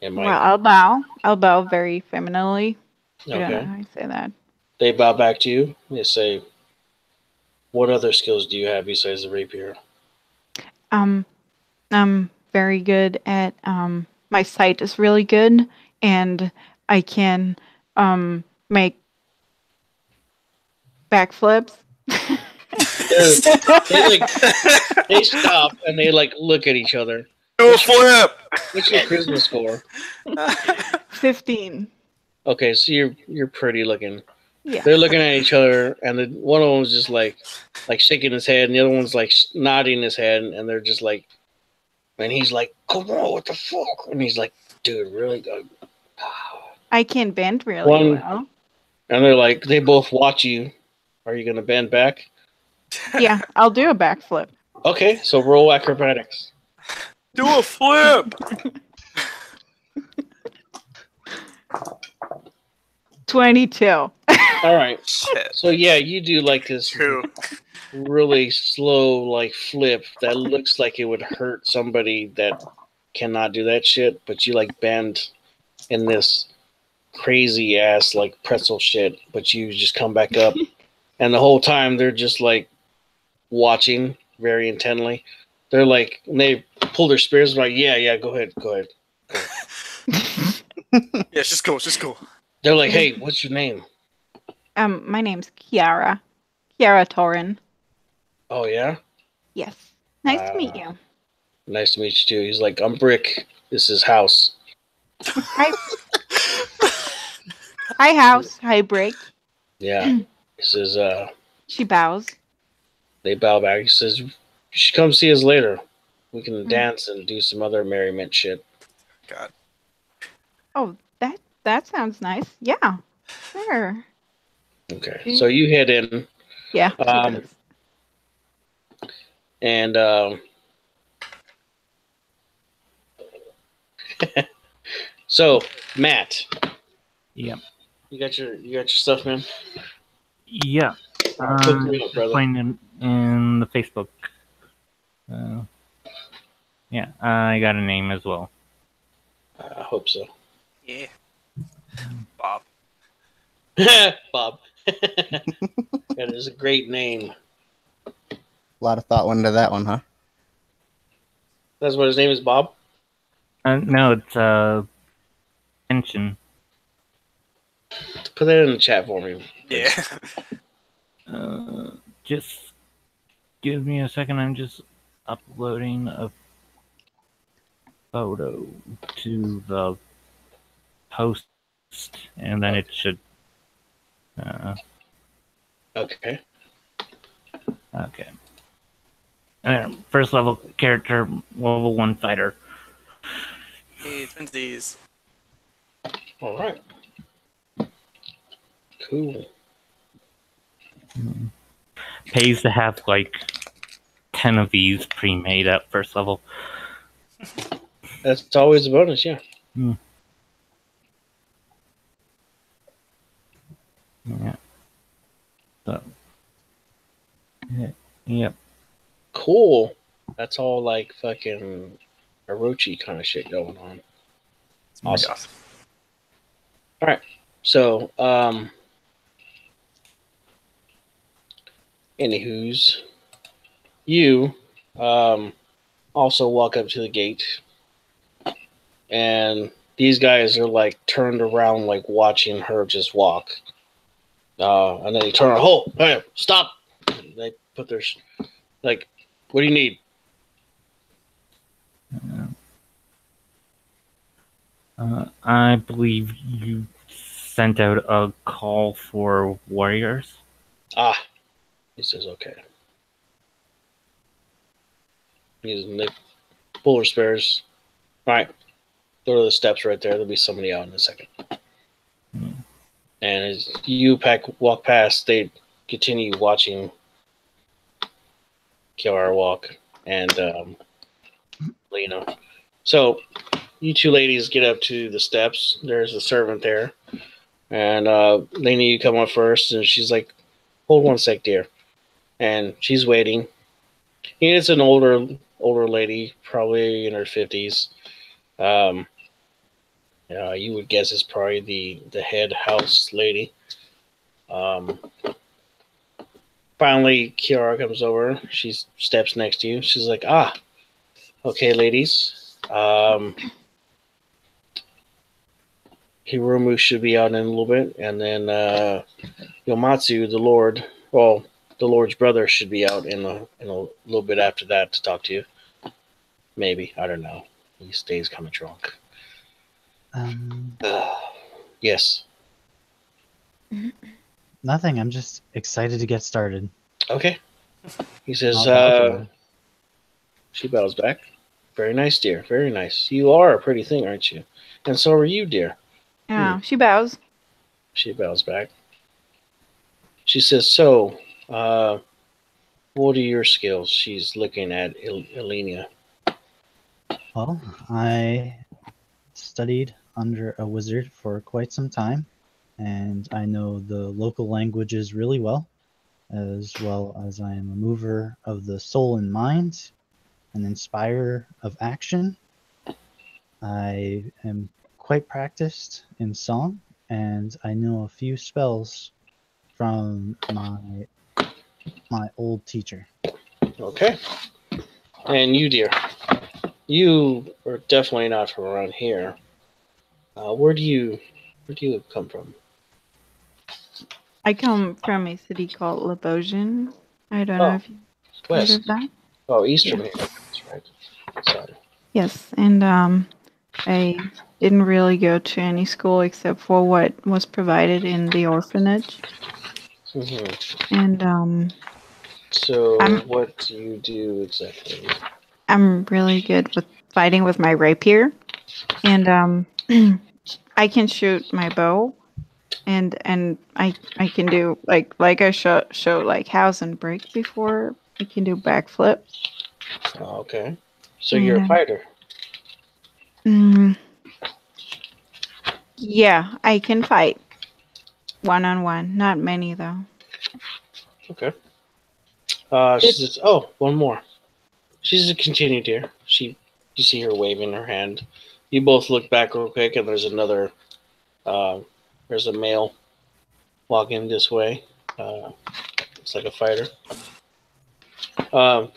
Speaker 5: Well, I'll bow. I'll bow very femininely. I don't know
Speaker 1: Okay.
Speaker 5: how I say that.
Speaker 1: They bow back to you. They say, "What other skills do you have besides the rapier?"
Speaker 5: I'm very good at my sight is really good, and I can make backflips.
Speaker 1: They stop and they look at each other.
Speaker 2: Do a flip.
Speaker 1: What's your charisma score?
Speaker 5: 15.
Speaker 1: Okay, so you're pretty looking.
Speaker 5: Yeah.
Speaker 1: They're looking at each other, and one of them's just like shaking his head, and the other one's like nodding his head, and they're just like, and he's like, "Come on, what the fuck?" And he's like, "Dude, really?"
Speaker 5: I can bend really well.
Speaker 1: And they're like, they both watch you. Are you gonna bend back?
Speaker 5: Yeah, I'll do a backflip.
Speaker 1: Okay, so roll acrobatics.
Speaker 2: Do a flip.
Speaker 5: 22.
Speaker 1: All right.
Speaker 2: Shit.
Speaker 1: So yeah, you do like this
Speaker 2: True.
Speaker 1: really slow flip that looks like it would hurt somebody that cannot do that shit, but you bend in this crazy ass pretzel shit, but you just come back up, and the whole time they're just watching, very intently. They're like, and they pull their spears. I'm like, yeah, go ahead.
Speaker 2: Yeah, it's just cool.
Speaker 1: They're like, hey, what's your name?
Speaker 5: My name's Kiara. Kiara Torin.
Speaker 1: Oh yeah.
Speaker 5: Yes. Nice to meet you.
Speaker 1: Nice to meet you too. He's like, I'm Brick. This is House.
Speaker 5: Hi. Hi, House. Hi, Brick.
Speaker 1: Yeah. He says,
Speaker 5: She bows.
Speaker 1: they bow back. He says, you should come see us later. We can dance and do some other merriment shit.
Speaker 2: God.
Speaker 5: Oh, that sounds nice. Yeah. Sure.
Speaker 1: Okay. So you head in.
Speaker 5: Yeah. She does.
Speaker 1: And so Matt,
Speaker 7: Yep.
Speaker 1: you got your stuff, man.
Speaker 7: Yeah.
Speaker 1: Hook me up, brother.
Speaker 7: Playing in the Facebook. Yeah, I got a name as well.
Speaker 1: I hope so.
Speaker 2: Yeah. Bob.
Speaker 1: Bob. That is a great name.
Speaker 4: A lot of thought went into that one, huh?
Speaker 1: That's what his name is, Bob?
Speaker 7: No, it's pension.
Speaker 1: Put that in the chat for me.
Speaker 2: Yeah.
Speaker 7: Just give me a second. I'm just uploading a photo to the post, and then it should.
Speaker 1: Okay.
Speaker 7: Okay. First level character, level 1 fighter.
Speaker 2: Hey, twinsies.
Speaker 1: All right. Cool.
Speaker 7: Pays to have like 10 of these pre-made at first level.
Speaker 1: That's always a bonus, yeah.
Speaker 7: Yeah. So. Yep.
Speaker 1: Cool. That's all like fucking Orochi kind of shit going on. Awesome. All right. So, anywho's, you also walk up to the gate, and these guys are like turned around, like watching her just walk. And then they turn around, hold, hey, stop. And they put their, like, what do you need?
Speaker 7: I believe you sent out a call for warriors.
Speaker 1: Ah, he says, okay. They pull her spares. All right, go to the steps right there. There'll be somebody out in a second. And as you walk past, they continue watching Kiara walk and Lena. So you two ladies get up to the steps. There's a servant there. And Lena, you come up first, and she's like, hold one sec, dear. And she's waiting. And it's an older lady, probably in her 50s. You would guess it's probably the head house lady. Finally, Kiara comes over. She steps next to you. She's like, okay, ladies. Hiromu should be out in a little bit. And then Yomatsu, the Lord's brother, should be out in a little bit after that to talk to you. Maybe. I don't know. He stays kind of drunk. Yes.
Speaker 6: Nothing. I'm just excited to get started.
Speaker 1: Okay. He says, she bows back. Very nice, dear. Very nice. You are a pretty thing, aren't you? And so are you, dear.
Speaker 5: Yeah, she bows.
Speaker 1: She bows back. She says, so, what are your skills? She's looking at Elenia.
Speaker 6: Well, I studied under a wizard for quite some time, and I know the local languages really well as I am a mover of the soul and mind, an inspirer of action. I am quite practiced in song, and I know a few spells from my old teacher.
Speaker 1: Okay. And you, dear, you are definitely not from around here. Where do you come from?
Speaker 5: I come from a city called Lebosion. I don't know
Speaker 1: Oh,
Speaker 5: if you heard
Speaker 1: west.
Speaker 5: of that.
Speaker 1: Oh, east from
Speaker 5: Yeah.
Speaker 1: here. That's right. Sorry.
Speaker 5: Yes, and I didn't really go to any school except for what was provided in the orphanage.
Speaker 1: Mm-hmm.
Speaker 5: And
Speaker 1: So,
Speaker 5: I'm
Speaker 1: what do you do exactly?
Speaker 5: I'm really good with fighting with my rapier, and I can shoot my bow, and I can do like I show like house and break before. I can do backflip,
Speaker 1: Oh, okay. So you're
Speaker 5: and
Speaker 1: a fighter.
Speaker 5: mm, yeah, I can fight one on one. Not many though.
Speaker 1: Okay. She says, "Oh, one more." She says, "Continue, dear." You see her waving her hand. You both look back real quick, and there's another. Uh, there's a male walking this way. It's like a fighter.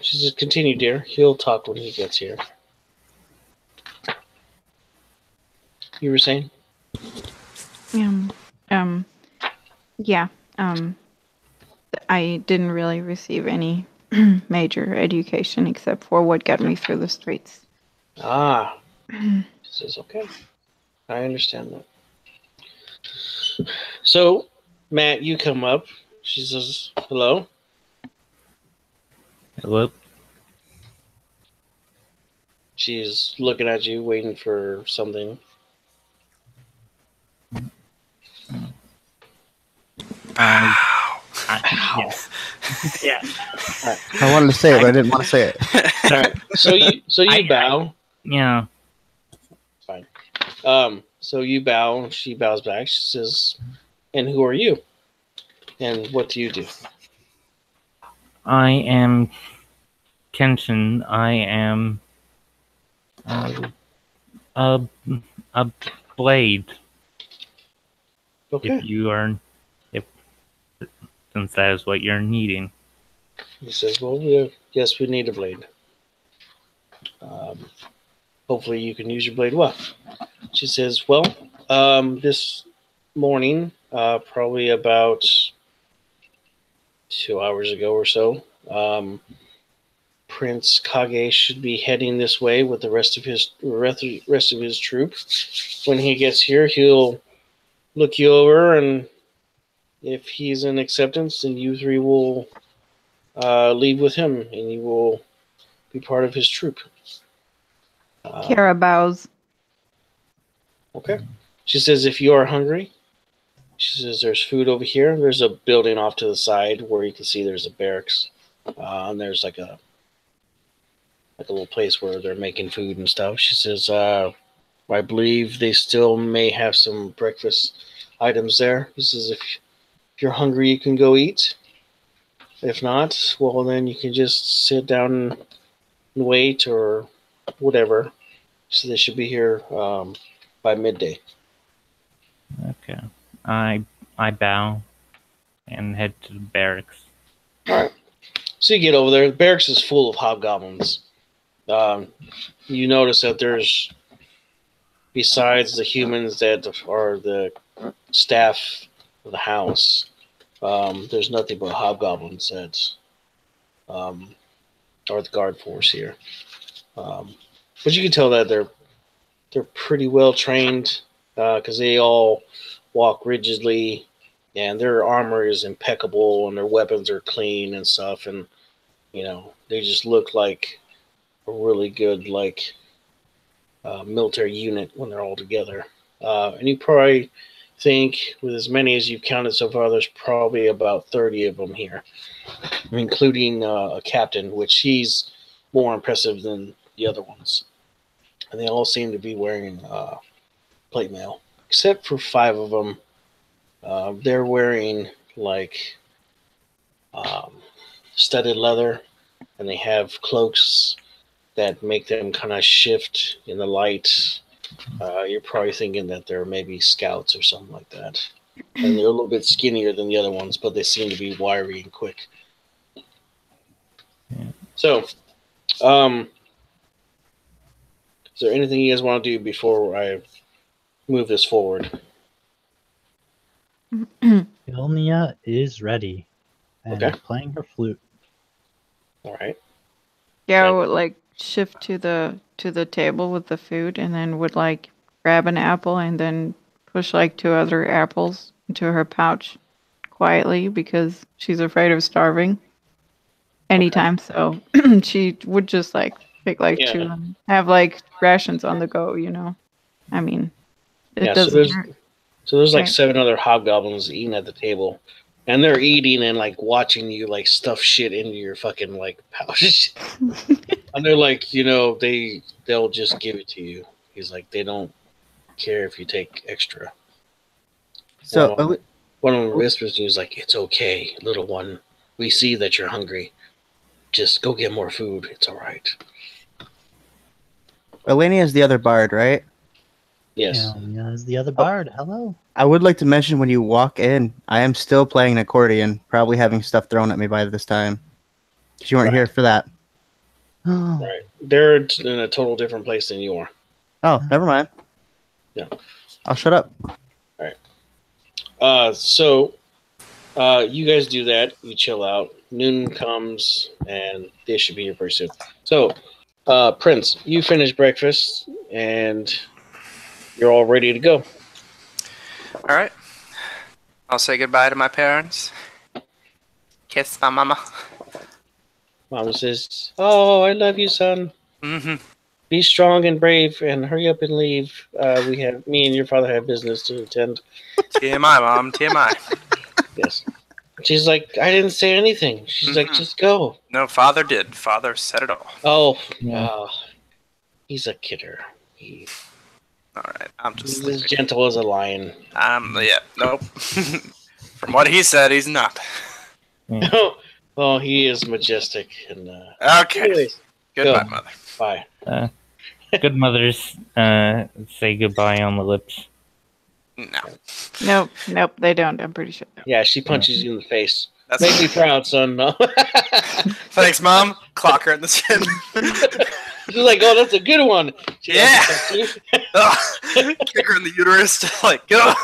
Speaker 1: She says, "Continue, dear. He'll talk when he gets here." You were saying?
Speaker 5: Um, um, yeah. I didn't really receive any major education except for what got me through the streets.
Speaker 1: Ah. She says, "Okay, I understand that." So, Matt, you come up. She says, "Hello."
Speaker 7: Hello.
Speaker 1: She's looking at you, waiting for something.
Speaker 7: Yes. Yeah.
Speaker 4: I wanted to say it, but I didn't want to say it.
Speaker 1: All right. So you bow.
Speaker 7: Yeah.
Speaker 1: Fine. So you bow. She bows back. She says, "And who are you? And what do you do?"
Speaker 7: I am Kenshin. I am a a blade.
Speaker 1: Okay.
Speaker 7: If you are, if since that is what you're needing.
Speaker 1: He says, "Well, yes, we need a blade. Um, hopefully, you can use your blade well." She says, "Well, this morning, probably about 2 hours ago or so, Prince Kage should be heading this way with the rest of his troop. When he gets here, he'll look you over, and if he's in acceptance, then you three will leave with him, and you will be part of his troop."
Speaker 5: Carabaos.
Speaker 1: Okay. She says, "If you are hungry," she says, "there's food over here. There's a building off to the side where you can see there's a barracks, and there's like a little place where they're making food and stuff." She says, "I believe they still may have some breakfast items there." She says, if you're hungry, you can go eat. If not, well, then you can just sit down and wait or whatever." So they should be here by midday.
Speaker 7: Okay. I bow and head to the barracks.
Speaker 1: All right. So you get over there. The barracks is full of hobgoblins. You notice that there's, besides the humans that are the staff of the house, there's nothing but hobgoblins that are the guard force here. But you can tell that they're pretty well trained because they all walk rigidly, and their armor is impeccable, and their weapons are clean and stuff, and they just look like a really good military unit when they're all together. And you probably think, with as many as you've counted so far, there's probably about 30 of them here, including a captain, which he's more impressive than the other ones. And they all seem to be wearing plate mail, except for 5 of them. They're wearing studded leather, and they have cloaks that make them kind of shift in the light. You're probably thinking that they're maybe scouts or something like that. And they're a little bit skinnier than the other ones, but they seem to be wiry and quick.
Speaker 7: Yeah.
Speaker 1: So, is there anything you guys want to do before I move this forward?
Speaker 6: Ilnia is ready and
Speaker 1: Okay.
Speaker 6: playing her flute.
Speaker 1: All right.
Speaker 5: Kiara would like shift to the table with the food, and then would like grab an apple and then push like 2 other apples into her pouch quietly because she's afraid of starving anytime. So she would just like pick like
Speaker 1: Yeah.
Speaker 5: 2 and have like rations on the go. You know, I mean, it
Speaker 1: Yeah. So
Speaker 5: doesn't hurt.
Speaker 1: there's like
Speaker 5: Right.
Speaker 1: 7 other hobgoblins eating at the table, and they're eating and like watching you like stuff shit into your fucking like pouch. And they're like, they'll just give it to you. He's like, they don't care if you take extra.
Speaker 4: So,
Speaker 1: One of them whispers to you, he's like, it's okay, little one. We see that you're hungry. Just go get more food. It's all right.
Speaker 4: Elenia is the other bard, right?
Speaker 1: Yes.
Speaker 6: Ilnia is the other bard. Hello.
Speaker 4: I would like to mention when you walk in, I am still playing an accordion, probably having stuff thrown at me by this time. 'Cause you weren't here for that.
Speaker 1: Right. They're in a total different place than you are.
Speaker 4: Oh, never mind.
Speaker 1: Yeah.
Speaker 4: I'll shut up.
Speaker 1: So you guys do that. You chill out. Noon comes, and they should be here pretty soon. So, Prince, you finish breakfast, and you're all ready to go.
Speaker 2: All right. I'll say goodbye to my parents. Kiss my mama.
Speaker 1: Mama says, "Oh, I love you, son.
Speaker 2: Mm-hmm.
Speaker 1: Be strong and brave, and hurry up and leave. Me and your father have business to attend."
Speaker 2: TMI, Mom. TMI.
Speaker 1: Yes. She's like, "I didn't say anything." She's like, "Just go."
Speaker 2: No, Father did. Father said it all.
Speaker 1: Oh,
Speaker 7: Yeah.
Speaker 1: he's a kidder.
Speaker 2: All right. I'm just
Speaker 1: He's as
Speaker 2: sleeping.
Speaker 1: gentle as a lion.
Speaker 2: Yeah. Nope. From what he said, he's not.
Speaker 1: Well, he is majestic. And
Speaker 2: Okay.
Speaker 1: anyways,
Speaker 2: Goodbye,
Speaker 1: go.
Speaker 2: Mother.
Speaker 1: Bye.
Speaker 7: Good mothers say goodbye on the lips.
Speaker 2: No.
Speaker 5: Nope, they don't. I'm pretty sure.
Speaker 1: Yeah, she punches you in the face.
Speaker 2: That's
Speaker 1: Make me proud, son. No.
Speaker 2: Thanks, Mom. Clock her in the chin.
Speaker 1: She's like, "Oh, that's a good one." She
Speaker 2: Yeah. Kick her in the uterus. Like, go.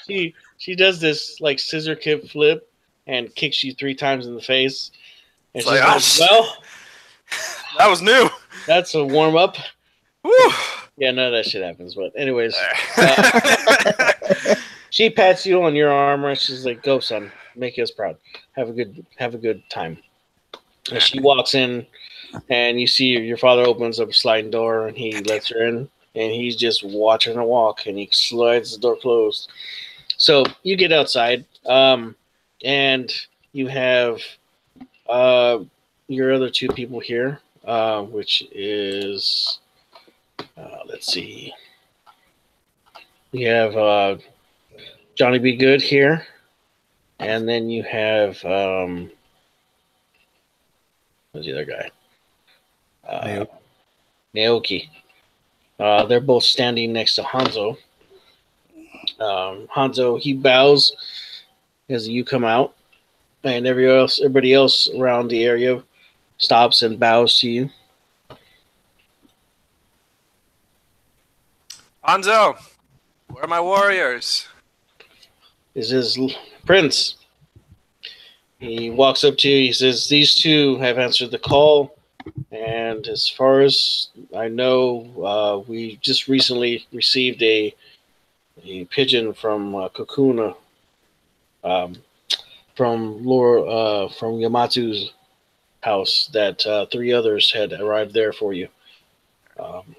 Speaker 1: She does this like scissor kick flip and kicks you 3 times in the face. And
Speaker 2: It's
Speaker 1: she's
Speaker 2: like,
Speaker 1: like, "Well,
Speaker 2: That was new.
Speaker 1: that's a warm up."
Speaker 2: Woo.
Speaker 1: Yeah, none of that shit happens. But anyways, she pats you on your arm and she's like, "Go, son. Make us proud. Have a good time." And she walks in, and you see your father opens up a sliding door, and he lets her in, and he's just watching her walk, and he slides the door closed. So you get outside, and you have your other 2 people here, which is, let's see, you have Johnny Be Good here, and then you have who's the other guy? Naoki. They're both standing next to Hanzo. Hanzo, he bows as you come out, and everybody else around the area stops and bows to you.
Speaker 2: Hanzo, where are my warriors?
Speaker 1: This is Prince. He walks up to you. He says, "These 2 have answered the call, and as far as I know, we just recently received a pigeon from Kokuna, from Yamatu's house that 3 others had arrived there for you."
Speaker 2: I'm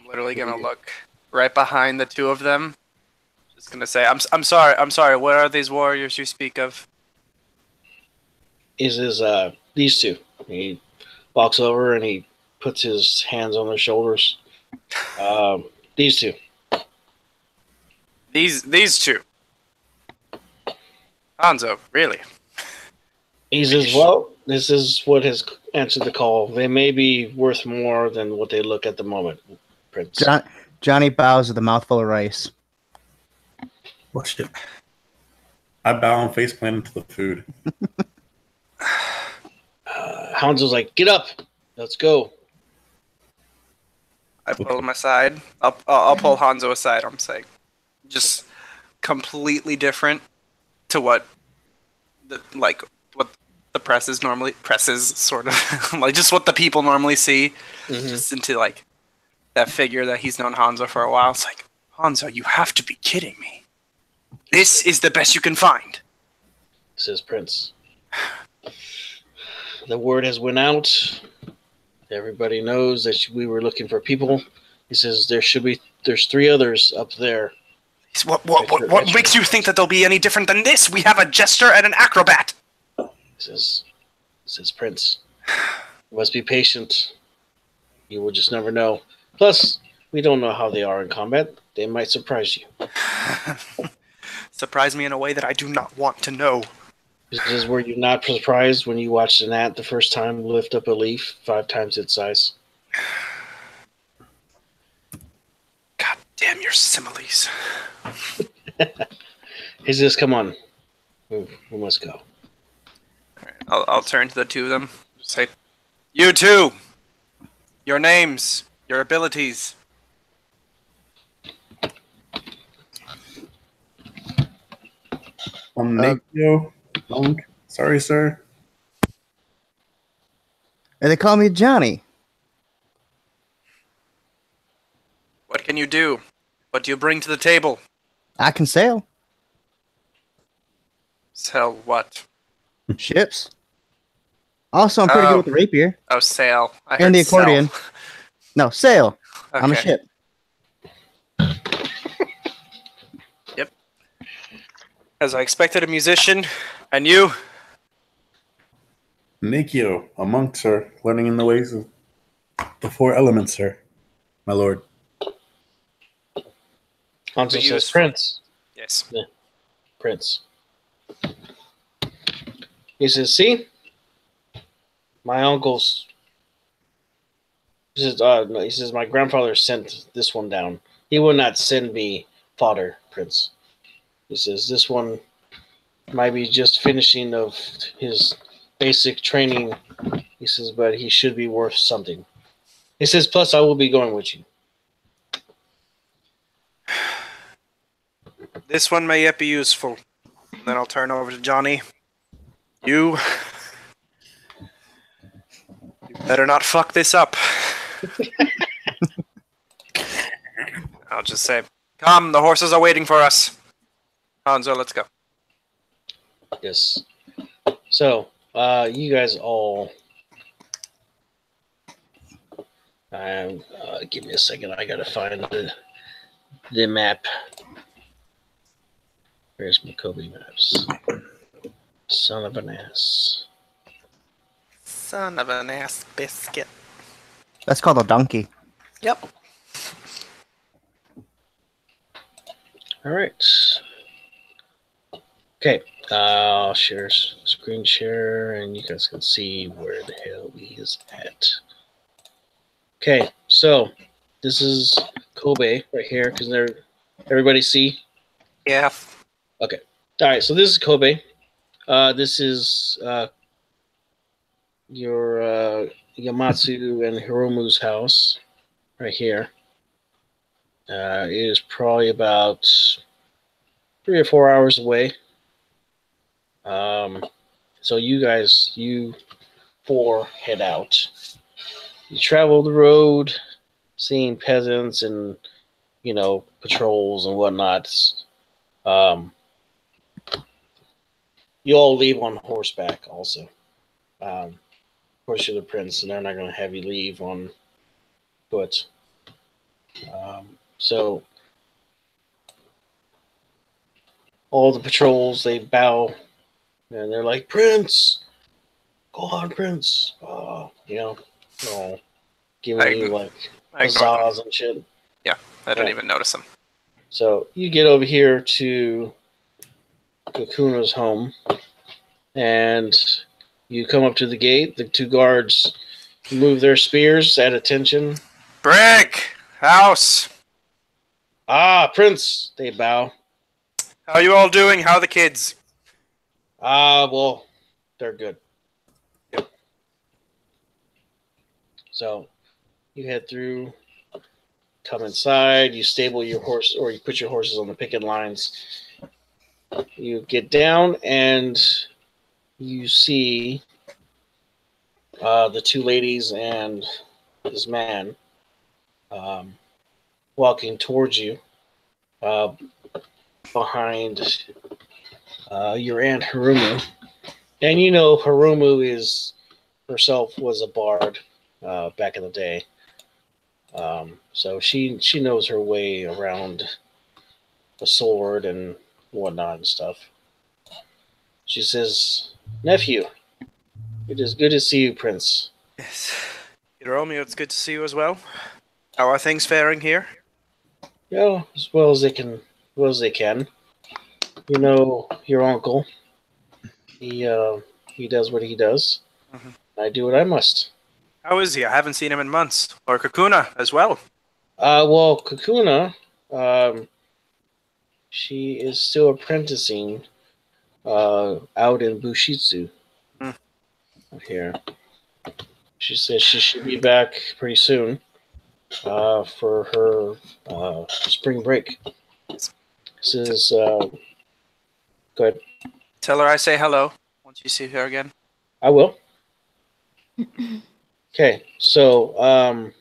Speaker 2: literally gonna look right behind the 2 of them. Just gonna say, I'm sorry. Where are these warriors you speak of?
Speaker 1: He says, "These 2." He walks over and he puts his hands on their shoulders. These 2.
Speaker 2: These 2. Hanzo, really?
Speaker 1: He says, "Well, this is what has answered the call. They may be worth more than what they look at the moment, Prince."
Speaker 4: Johnny bows with a mouthful of rice.
Speaker 3: Well, shit. I bow and face plant into the food.
Speaker 1: Hanzo's like, get up, let's go.
Speaker 2: I pull him aside. I'll pull Hanzo aside. I'm saying, just completely different to what what the presses sort of like just what the people normally see.
Speaker 1: Mm-hmm.
Speaker 2: Just into like that figure that he's known Hanzo for a while. It's like, Hanzo, you have to be kidding me. This is the best you can find.
Speaker 1: Says Prince. The word has went out. Everybody knows that we were looking for people. He says there's 3 others up there.
Speaker 2: What makes you think that they'll be any different than this? We have a jester and an acrobat.
Speaker 1: He says Prince. You must be patient. You will just never know. Plus, we don't know how they are in combat. They might surprise you.
Speaker 2: Surprise me in a way that I do not want to know.
Speaker 1: Were you not surprised when you watched an ant the first time lift up a leaf 5 times its size?
Speaker 2: God damn your similes.
Speaker 1: He says, come on. We must go.
Speaker 2: All right, I'll turn to the 2 of them. Say, you 2! Your names, your abilities.
Speaker 3: Nakio. Monk. Sorry, sir.
Speaker 4: And they call me Johnny.
Speaker 2: What can you do? What do you bring to the table?
Speaker 4: I can sail.
Speaker 2: Sell what?
Speaker 4: Ships. Also, I'm pretty good with the rapier.
Speaker 2: Oh, sail. I
Speaker 4: And
Speaker 2: heard
Speaker 4: the accordion.
Speaker 2: sell.
Speaker 4: No, sail.
Speaker 2: Okay.
Speaker 4: I'm a ship.
Speaker 2: Yep. As I expected, a musician. And you?
Speaker 3: Nakio, a monk, sir, learning in the ways of the 4 elements, sir. My lord.
Speaker 1: Hanzo says, Prince.
Speaker 2: Yes.
Speaker 1: Yeah. Prince. He says, see? My uncle's... He says, my grandfather sent this one down. He will not send me fodder, Prince. He says, this one might be just finishing of his basic training. He says, but he should be worth something. He says, plus I will be going with you.
Speaker 2: This one may yet be useful. Then I'll turn over to Johnny. You better not fuck this up. I'll just say, come, the horses are waiting for us. Hanzo, let's go.
Speaker 1: Yes. So, you guys all... give me a second. I gotta find the map. Where's my Kobei maps? Son of an ass.
Speaker 2: Son of an ass biscuit.
Speaker 4: That's called a donkey.
Speaker 2: Yep.
Speaker 1: All right. Okay. I'll share screen share, and you guys can see where the hell he is at. Okay, so this is Kobei right here, because everybody see?
Speaker 2: Yeah.
Speaker 1: Okay. All right, so this is Kobei. This is your Yamatsu and Hiromu's house right here. It is probably about 3 or 4 hours away. So you 4 head out. You travel the road, seeing peasants and, patrols and whatnot. You all leave on horseback also. Of course, you're the prince, and they're not going to have you leave on foot. So all the patrols, they bow, and they're like, Prince! Go on, Prince! Giving you like huzzahs and shit.
Speaker 2: Yeah, I don't even notice them.
Speaker 1: So you get over here to Kakuna's home, and you come up to the gate. The 2 guards move their spears at attention.
Speaker 2: Brick! House!
Speaker 1: Ah, Prince! They bow.
Speaker 2: How are you all doing? How are the kids?
Speaker 1: Well, they're good. So you head through, come inside, you stable your horse, or you put your horses on the picket lines. You get down and you see the two ladies and this man um, walking towards you uh, behind your aunt Harumu. And you know Harumu is herself was a bard back in the day. So she knows her way around the sword and whatnot and stuff. She says, "Nephew, it is good to see you, Prince."
Speaker 2: Yes. Romeo, it's good to see you as well. How are things faring here?
Speaker 1: Yeah, as well as they can, well as they can. You know your uncle. He he does what he does.
Speaker 2: Mm-hmm.
Speaker 1: I do what I must.
Speaker 2: How is he? I haven't seen him in months. Or Kakuna as well.
Speaker 1: Well, Kakuna, um, she is still apprenticing out in Bushitsu
Speaker 2: Mm.
Speaker 1: here. She says she should be back pretty soon for her spring break. This is go ahead.
Speaker 2: Tell her I say hello once you see her again.
Speaker 1: I will. Okay, so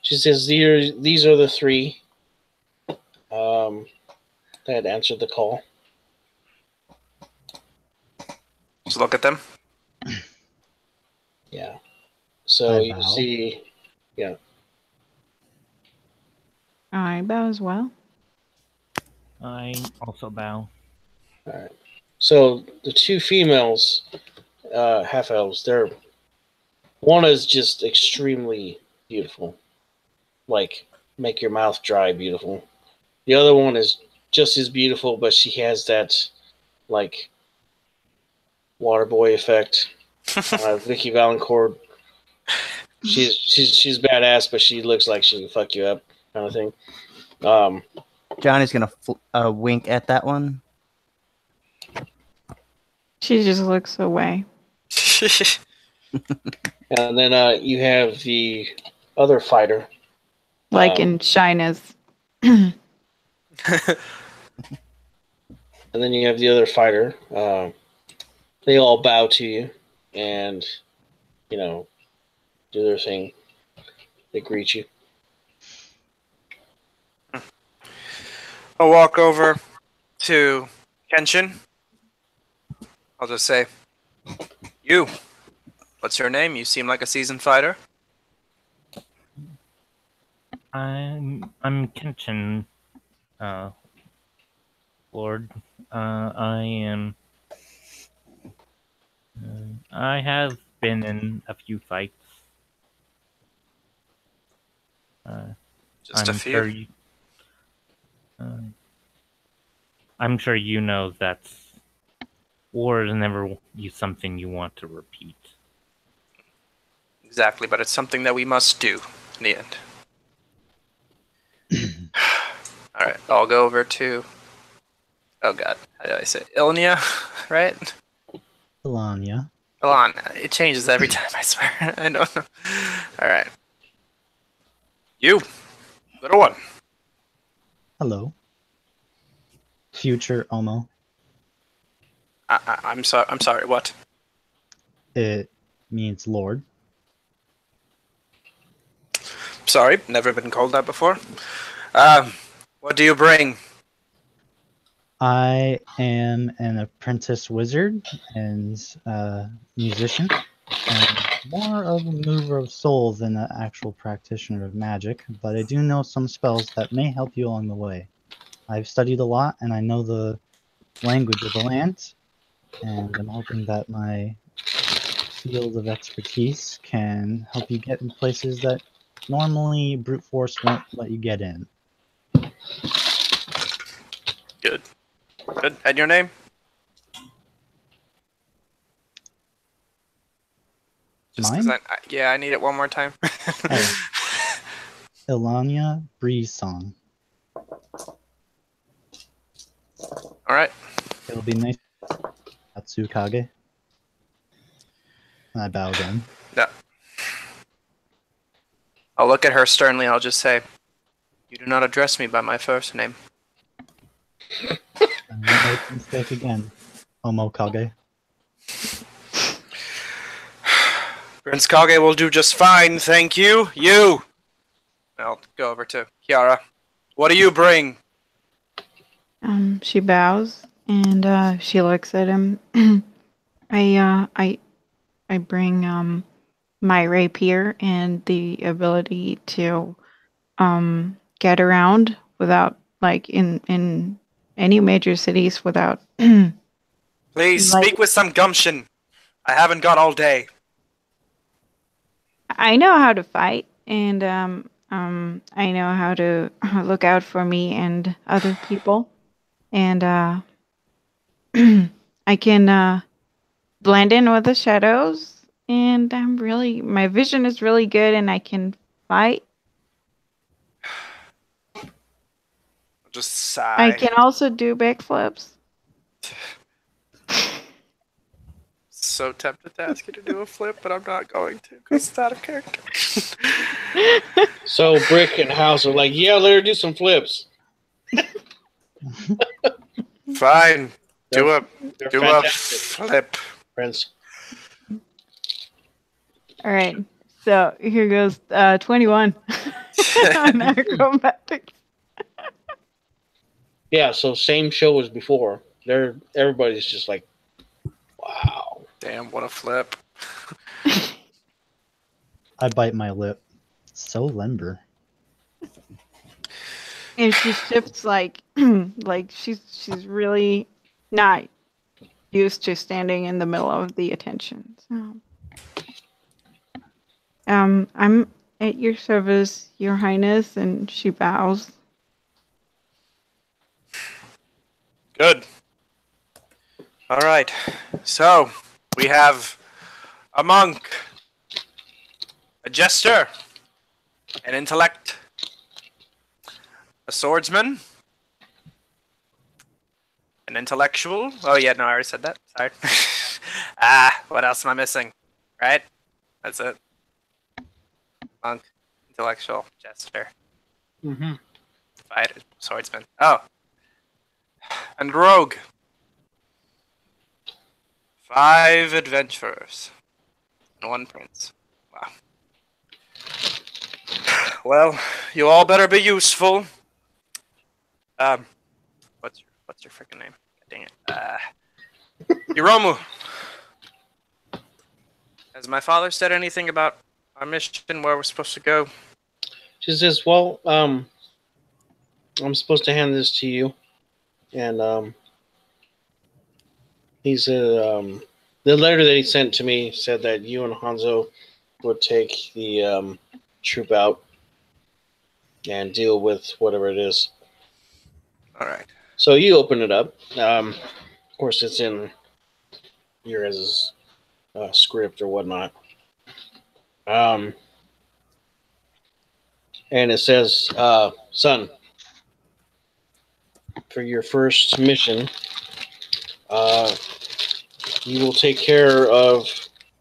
Speaker 1: she says these are the three that answered the call.
Speaker 2: Just look at them.
Speaker 1: Yeah. So
Speaker 6: I
Speaker 1: you
Speaker 6: bow.
Speaker 1: see, yeah.
Speaker 5: I bow as well.
Speaker 7: I also bow.
Speaker 1: All right. So the two females, half elves, they're one is just extremely beautiful, like make your mouth dry beautiful. The other one is just as beautiful, but she has that like water boy effect. Vicky Valancourt. She's badass, but she looks like she can fuck you up, kind of thing.
Speaker 4: Johnny's gonna wink at that one.
Speaker 5: She just looks away.
Speaker 1: And then you have the other fighter.
Speaker 5: Like in shyness.
Speaker 1: And then you have the other fighter. They all bow to you and, you know, do their thing. They greet you.
Speaker 2: I'll walk over to Kenshin. I'll just say, "You, what's your name? You seem like a seasoned fighter."
Speaker 7: I'm Kenshin, Lord. I am. I have been in a few fights.
Speaker 2: Just a few.
Speaker 7: Sure I'm sure you know that war is never something you want to repeat.
Speaker 2: Exactly, but it's something that we must do in the end. All right, I'll go over to. Oh God, how do I say it? Ilnia, right?
Speaker 6: Ilania.
Speaker 2: Ilana. It changes every time. I swear. I don't know. All right. You, little one.
Speaker 6: Hello. Future Omo.
Speaker 2: I'm sorry. I'm sorry. What?
Speaker 6: It means Lord.
Speaker 2: Sorry, never been called that before. What do you bring?
Speaker 6: I am an apprentice wizard and musician, and more of a mover of souls than an actual practitioner of magic, but I do know some spells that may help you along the way. I've studied a lot, and I know the language of the land, and I'm hoping that my field of expertise can help you get in places that normally brute force won't let you get in.
Speaker 2: Good. Good. And your name? Just 'cause
Speaker 6: Mine?
Speaker 2: I need it one more time.
Speaker 6: Oh. Ilania Breeze Song.
Speaker 2: All right.
Speaker 6: It'll be nice. Atsukage. And I bow again.
Speaker 2: Yeah. I'll look at her sternly and I'll just say, "You do not address me by my first name."
Speaker 6: I won't make the mistake again, Homo Kage.
Speaker 2: Prince Kage will do just fine, thank you. You! I'll go over to Kiara. What do you bring?
Speaker 5: She bows and she looks at him. I bring my rapier and the ability to get around without like in any major cities without
Speaker 2: Please
Speaker 5: like
Speaker 2: speak with some gumption. I haven't got all day.
Speaker 5: I know how to fight and I know how to look out for me and other people and I can blend in with the shadows and my vision is really good and I can fight.
Speaker 2: I'll just sigh.
Speaker 5: I can also do backflips.
Speaker 2: So tempted to ask you to do a flip, but I'm not going to because it's out of character.
Speaker 1: So Brick and House are like, yeah, let her do some flips.
Speaker 2: Fine. Do a
Speaker 1: fantastic,
Speaker 2: flip.
Speaker 1: Prince.
Speaker 5: All right. So here goes 21 on acrobatics.
Speaker 1: Yeah, so same show as before. Everybody's just like, wow.
Speaker 2: Damn, what a flip.
Speaker 6: I bite my lip. So limber.
Speaker 5: And she shifts like like she's really not used to standing in the middle of the attention. So I'm at your service, Your Highness, and she bows.
Speaker 2: Good. All right. So, we have a monk, a jester, an intellect, a swordsman, an intellectual. Oh, yeah, no, I already said that. Sorry. What else am I missing? Right? That's it. Monk, intellectual, jester,
Speaker 1: Mm-hmm.
Speaker 2: fighter, swordsman. Oh. And rogue. 5 adventurers. And 1 prince. Wow. Well, you all better be useful. What's your freaking name? Dang it. Hiromu. Has my father said anything about our mission, where we're supposed to go?
Speaker 1: She says, well, I'm supposed to hand this to you. And he said, the letter that he sent to me said that you and Hanzo would take the troop out and deal with whatever it is.
Speaker 2: All right.
Speaker 1: So you open it up. Of course, it's in your guys' script or whatnot. And it says, son, for your first mission, you will take care of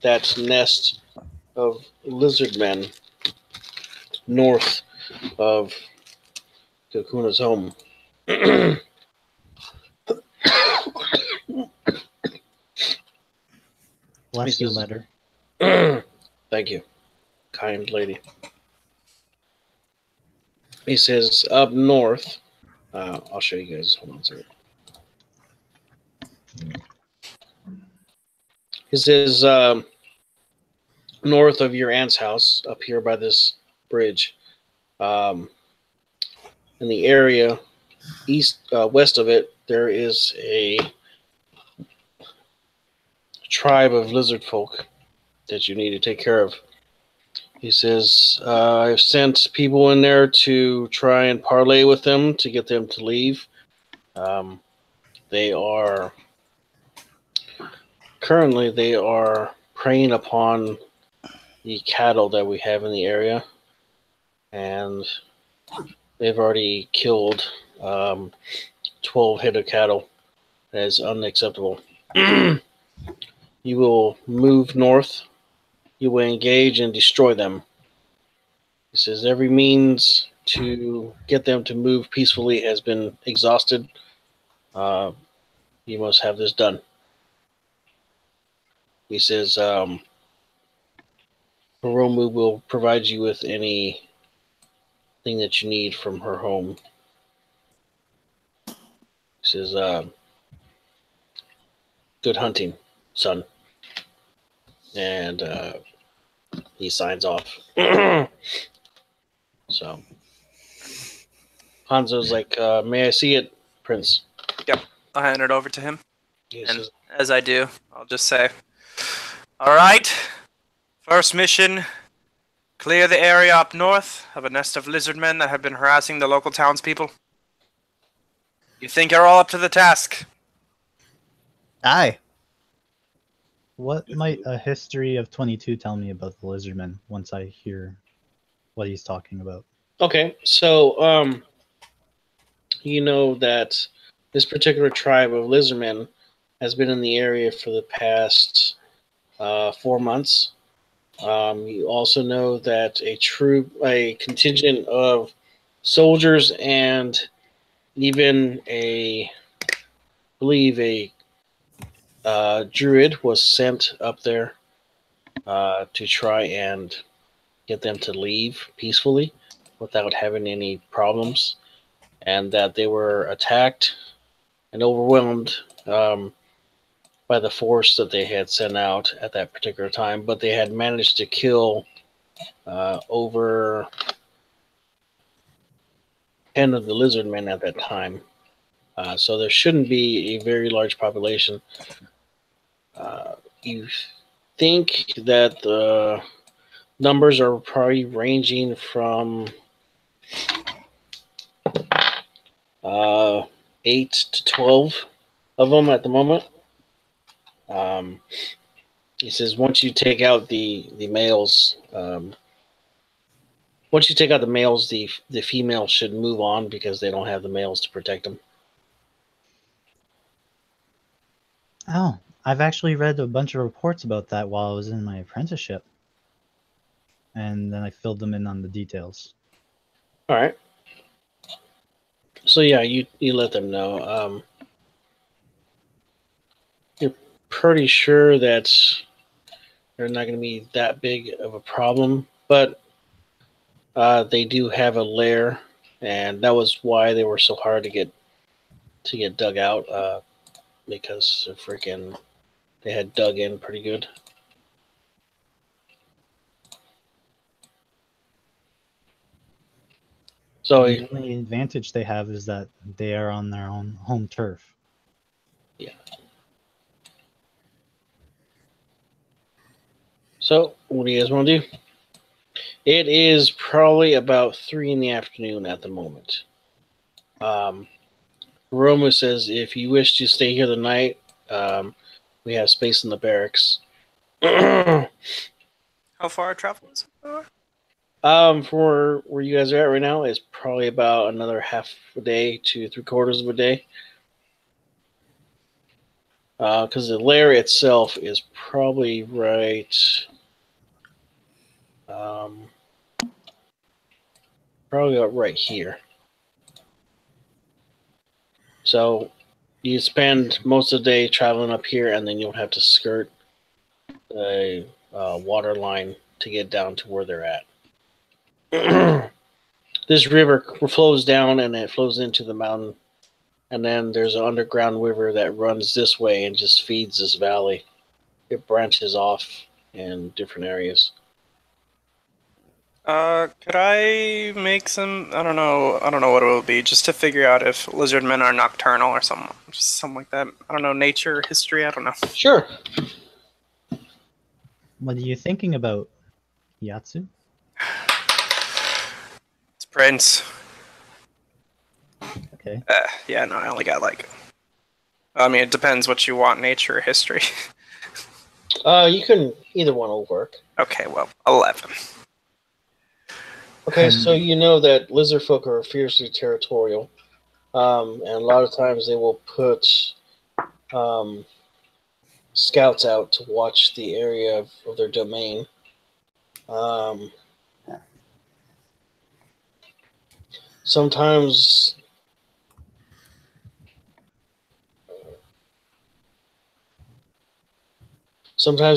Speaker 1: that nest of lizard men north of Kakuna's home.
Speaker 6: Bless your letter.
Speaker 1: Thank you, kind lady. He says, up north, I'll show you guys. Hold on a second. He says, north of your aunt's house, up here by this bridge, in the area west of it, there is a tribe of lizard folk that you need to take care of. He says, I've sent people in there to try and parlay with them to get them to leave. They are preying upon the cattle that we have in the area, and they've already killed 12 head of cattle. That is unacceptable. You will move north. You will engage and destroy them. He says every means to get them to move peacefully has been exhausted. You must have this done. He says Hiromu will provide you with anything that you need from her home. He says, good hunting, son. And he signs off. So Hanzo's like, may I see it, Prince?
Speaker 2: Yep. I'll hand it over to him.
Speaker 1: He
Speaker 2: And
Speaker 1: says,
Speaker 2: as I do, I'll just say, all right, first mission, clear the area up north of a nest of lizard men that have been harassing the local townspeople. You think you're all up to the task?
Speaker 4: Aye.
Speaker 6: What might a history of 22 tell me about the lizardmen once I hear what he's talking about?
Speaker 1: okay, so you know that this particular tribe of lizardmen has been in the area for the past 4 months. You also know that a contingent of soldiers and even I believe a druid was sent up there to try and get them to leave peacefully without having any problems, and that they were attacked and overwhelmed by the force that they had sent out at that particular time, but they had managed to kill over 10 of the lizard men at that time. So there shouldn't be a very large population. You think that the numbers are probably ranging from 8 to 12 of them at the moment. He says once you take out the males, the females should move on because they don't have the males to protect them.
Speaker 6: Oh, I've actually read a bunch of reports about that while I was in my apprenticeship. And then I filled them in on the details.
Speaker 1: All right. So yeah, you let them know. You're pretty sure that they're not going to be that big of a problem, but they do have a lair, and that was why they were so hard to get dug out because they had dug in pretty good. So
Speaker 6: the only advantage they have is that they are on their own home turf.
Speaker 1: yeah. So what do you guys want to do? It is probably about 3 in the afternoon at the moment. Roma says if you wish to stay here the night, we have space in the barracks.
Speaker 2: How far travel is it?
Speaker 1: For where you guys are at right now, is probably about another half a day to 3/4 of a day. Because the lair itself is probably right. Probably about right here. So you spend most of the day traveling up here, and then you'll have to skirt the water line to get down to where they're at. This river flows down and it flows into the mountain, and then there's an underground river that runs this way and just feeds this valley. It branches off in different areas.
Speaker 2: Could I make some? I don't know what it will be, just to figure out if lizard men are nocturnal or something like that. I don't know, nature, history. I don't know.
Speaker 1: Sure.
Speaker 6: What are you thinking about, Yatsu?
Speaker 2: It's Prince.
Speaker 6: Okay.
Speaker 2: Yeah, no, I only got I mean, it depends what you want, nature or history.
Speaker 1: You can either one will work.
Speaker 2: Okay, well, 11.
Speaker 1: Okay, so you know that lizard folk are fiercely territorial, and a lot of times they will put scouts out to watch the area of their domain. sometimes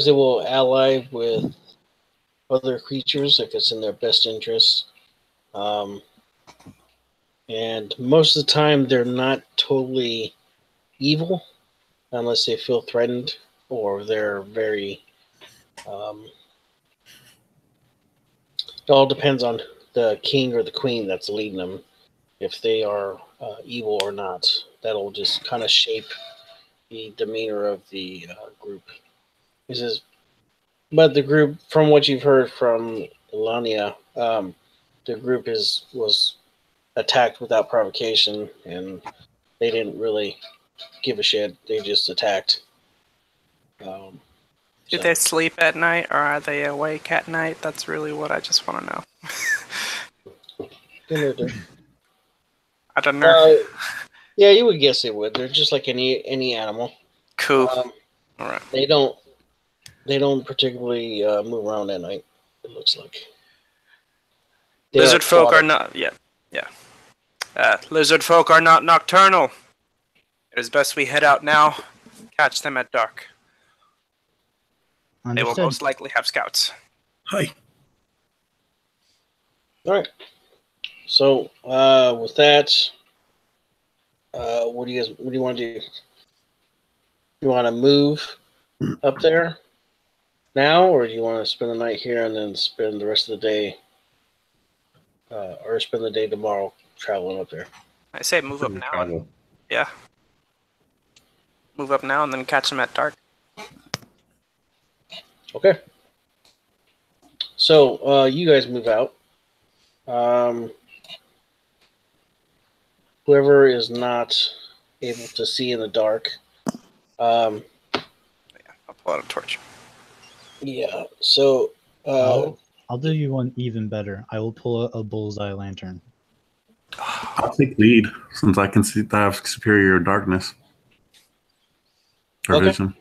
Speaker 1: they will ally with other creatures if it's in their best interest. And most of the time, they're not totally evil unless they feel threatened or they're very. It all depends on the king or the queen that's leading them. If they are evil or not, that'll just kind of shape the demeanor of the group. This is, but the group, from what you've heard from Elania, the group was attacked without provocation, and they didn't really give a shit. They just attacked.
Speaker 2: Do they sleep at night or are they awake at night? That's really what I just want to know. I don't know.
Speaker 1: Yeah, you would guess they would. They're just like any animal.
Speaker 2: Cool. All right.
Speaker 1: They don't particularly move around at night. It looks like
Speaker 2: lizard folk are not. Yeah. Lizard folk are not nocturnal. It is best we head out now. Catch them at dark.
Speaker 6: Understood.
Speaker 2: They will most likely have scouts.
Speaker 3: Hi.
Speaker 1: All right. So with that, what do you want to do? You want to move up there now, or do you want to spend the night here and then spend the rest of the day, or spend the day tomorrow traveling up there?
Speaker 2: I say move up now. Yeah. Move up now and then catch them at dark.
Speaker 1: Okay. So you guys move out. Whoever is not able to see in the dark.
Speaker 2: Yeah, I'll pull out a torch.
Speaker 1: Yeah. So
Speaker 6: I'll do you one even better. I will pull a bullseye lantern.
Speaker 3: I'll take lead since I can see that I have superior darkness or vision.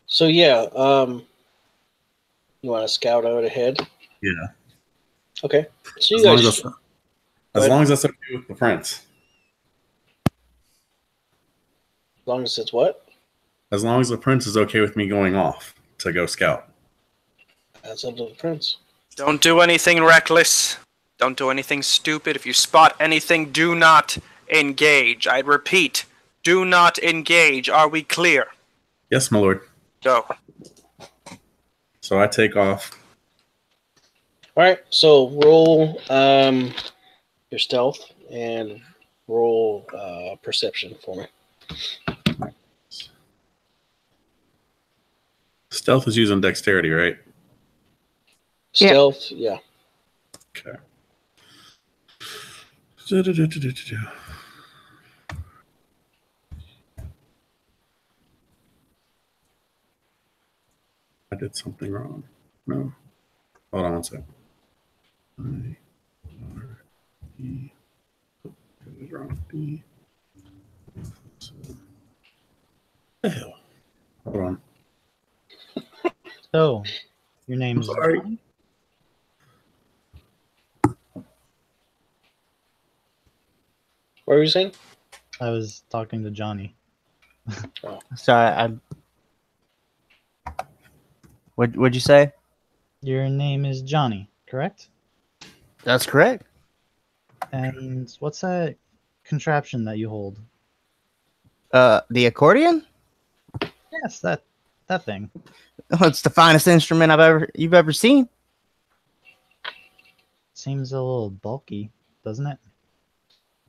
Speaker 1: So yeah, you want to scout out ahead?
Speaker 3: Yeah.
Speaker 1: Okay. So you
Speaker 3: as
Speaker 1: guys,
Speaker 3: as long as that's okay with the prince.
Speaker 1: as long as it's what?
Speaker 3: As long as the prince is okay with me going off to go scout.
Speaker 1: That's up to the prince.
Speaker 2: Don't do anything reckless. Don't do anything stupid. If you spot anything, do not engage. I repeat, do not engage. Are we clear?
Speaker 3: Yes, my lord.
Speaker 2: Go.
Speaker 3: So I take off.
Speaker 1: All right. So roll your stealth and roll perception for me.
Speaker 3: Stealth is using dexterity, right?
Speaker 1: Stealth, yeah.
Speaker 3: Okay. I did something wrong. No. Hold on one second. I-R-E. It was wrong. D. The hell? Hold on.
Speaker 6: So, your name's
Speaker 3: Sorry.
Speaker 6: Johnny?
Speaker 1: What were you saying?
Speaker 6: I was talking to Johnny.
Speaker 4: Sorry, What'd you say?
Speaker 6: Your name is Johnny, correct?
Speaker 4: That's correct.
Speaker 6: And what's that contraption that you hold?
Speaker 4: The accordion?
Speaker 6: Yes, that thing.
Speaker 4: It's the finest instrument you've ever seen.
Speaker 6: Seems a little bulky, doesn't it?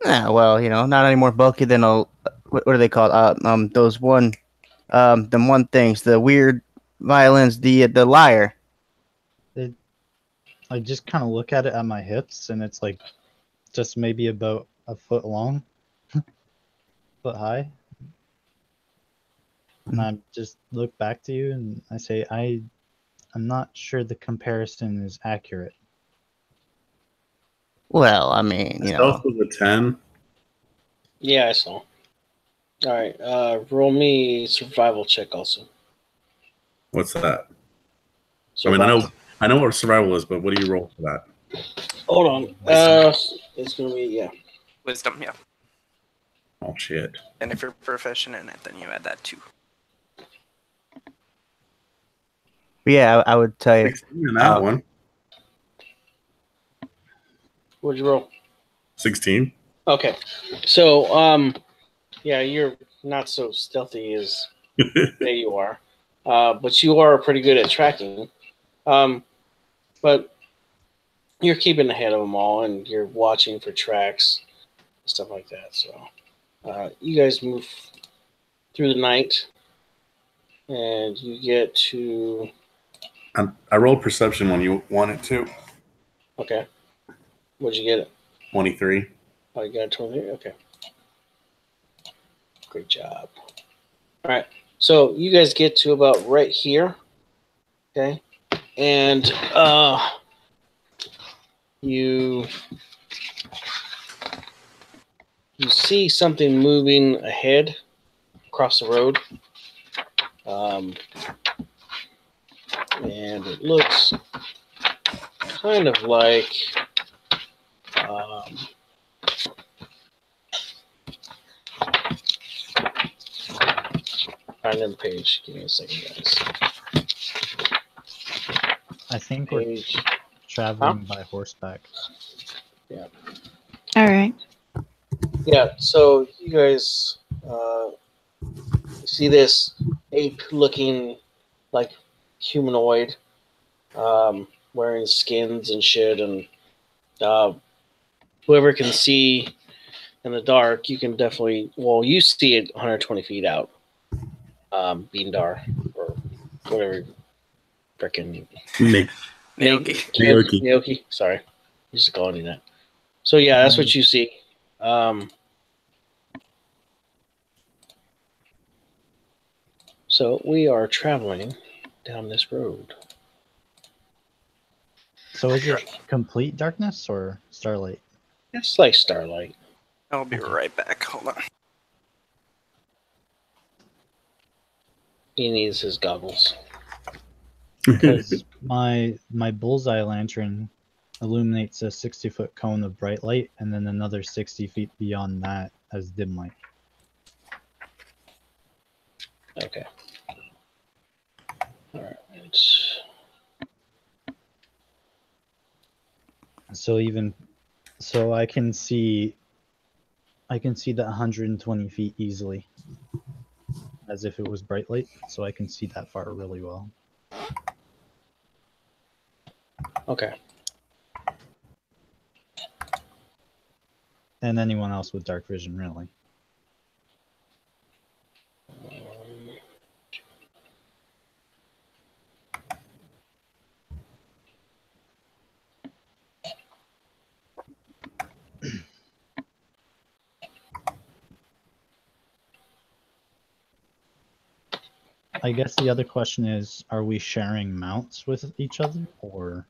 Speaker 4: Yeah, well, not any more bulky than what are they called? Those them one things, the weird violins, the lyre.
Speaker 6: I just kind of look at it at my hips, and it's like just maybe about a foot long, foot high. And I just look back to you and I say, I'm not sure the comparison is accurate.
Speaker 4: Well, I mean,
Speaker 3: Stealth was a 10.
Speaker 1: Yeah, I saw. All right. Roll me survival check also.
Speaker 3: What's that?
Speaker 1: Survival.
Speaker 3: I know what survival is, but what do you roll for that?
Speaker 1: Hold on.
Speaker 2: Wisdom.
Speaker 1: It's gonna be
Speaker 2: Wisdom, yeah.
Speaker 3: Oh shit.
Speaker 2: And if you're proficient in it, then you add that too.
Speaker 4: But yeah, I would tell you.
Speaker 3: 16 in that one.
Speaker 1: What'd you roll?
Speaker 3: 16.
Speaker 1: Okay. So yeah, you're not so stealthy as you are. But you are pretty good at tracking. But you're keeping ahead of them all, and you're watching for tracks, stuff like that. So you guys move through the night, and you get to.
Speaker 3: I rolled perception when you wanted to.
Speaker 1: Okay. What'd you get it?
Speaker 3: 23.
Speaker 1: Oh, you got a 23? Okay. Great job. All right. So you guys get to about right here. Okay. And you see something moving ahead across the road. And it looks kind of like find the page. Give me a second, guys.
Speaker 6: I think
Speaker 1: Page.
Speaker 6: we're traveling by horseback.
Speaker 1: Yeah.
Speaker 5: All right.
Speaker 1: Yeah. So you guys see this ape-looking, like humanoid, wearing skins and shit, and whoever can see in the dark, you can definitely. Well, you see it 120 feet out. Beandar or whatever, frickin'
Speaker 2: Naoki.
Speaker 1: Naoki. Sorry, used to calling you that. So yeah, that's what you see. So we are traveling down this road.
Speaker 6: So is it complete darkness or starlight?
Speaker 1: It's like starlight.
Speaker 2: I'll be right back. Hold on.
Speaker 1: He needs his goggles.
Speaker 6: Because my bullseye lantern illuminates a 60-foot cone of bright light, and then another 60 feet beyond that as dim light.
Speaker 1: Okay. All right.
Speaker 6: So I can see that 120 feet easily, as if it was bright light. So I can see that far really well.
Speaker 1: Okay.
Speaker 6: And anyone else with dark vision, really. I guess the other question is, are we sharing mounts with each other, or?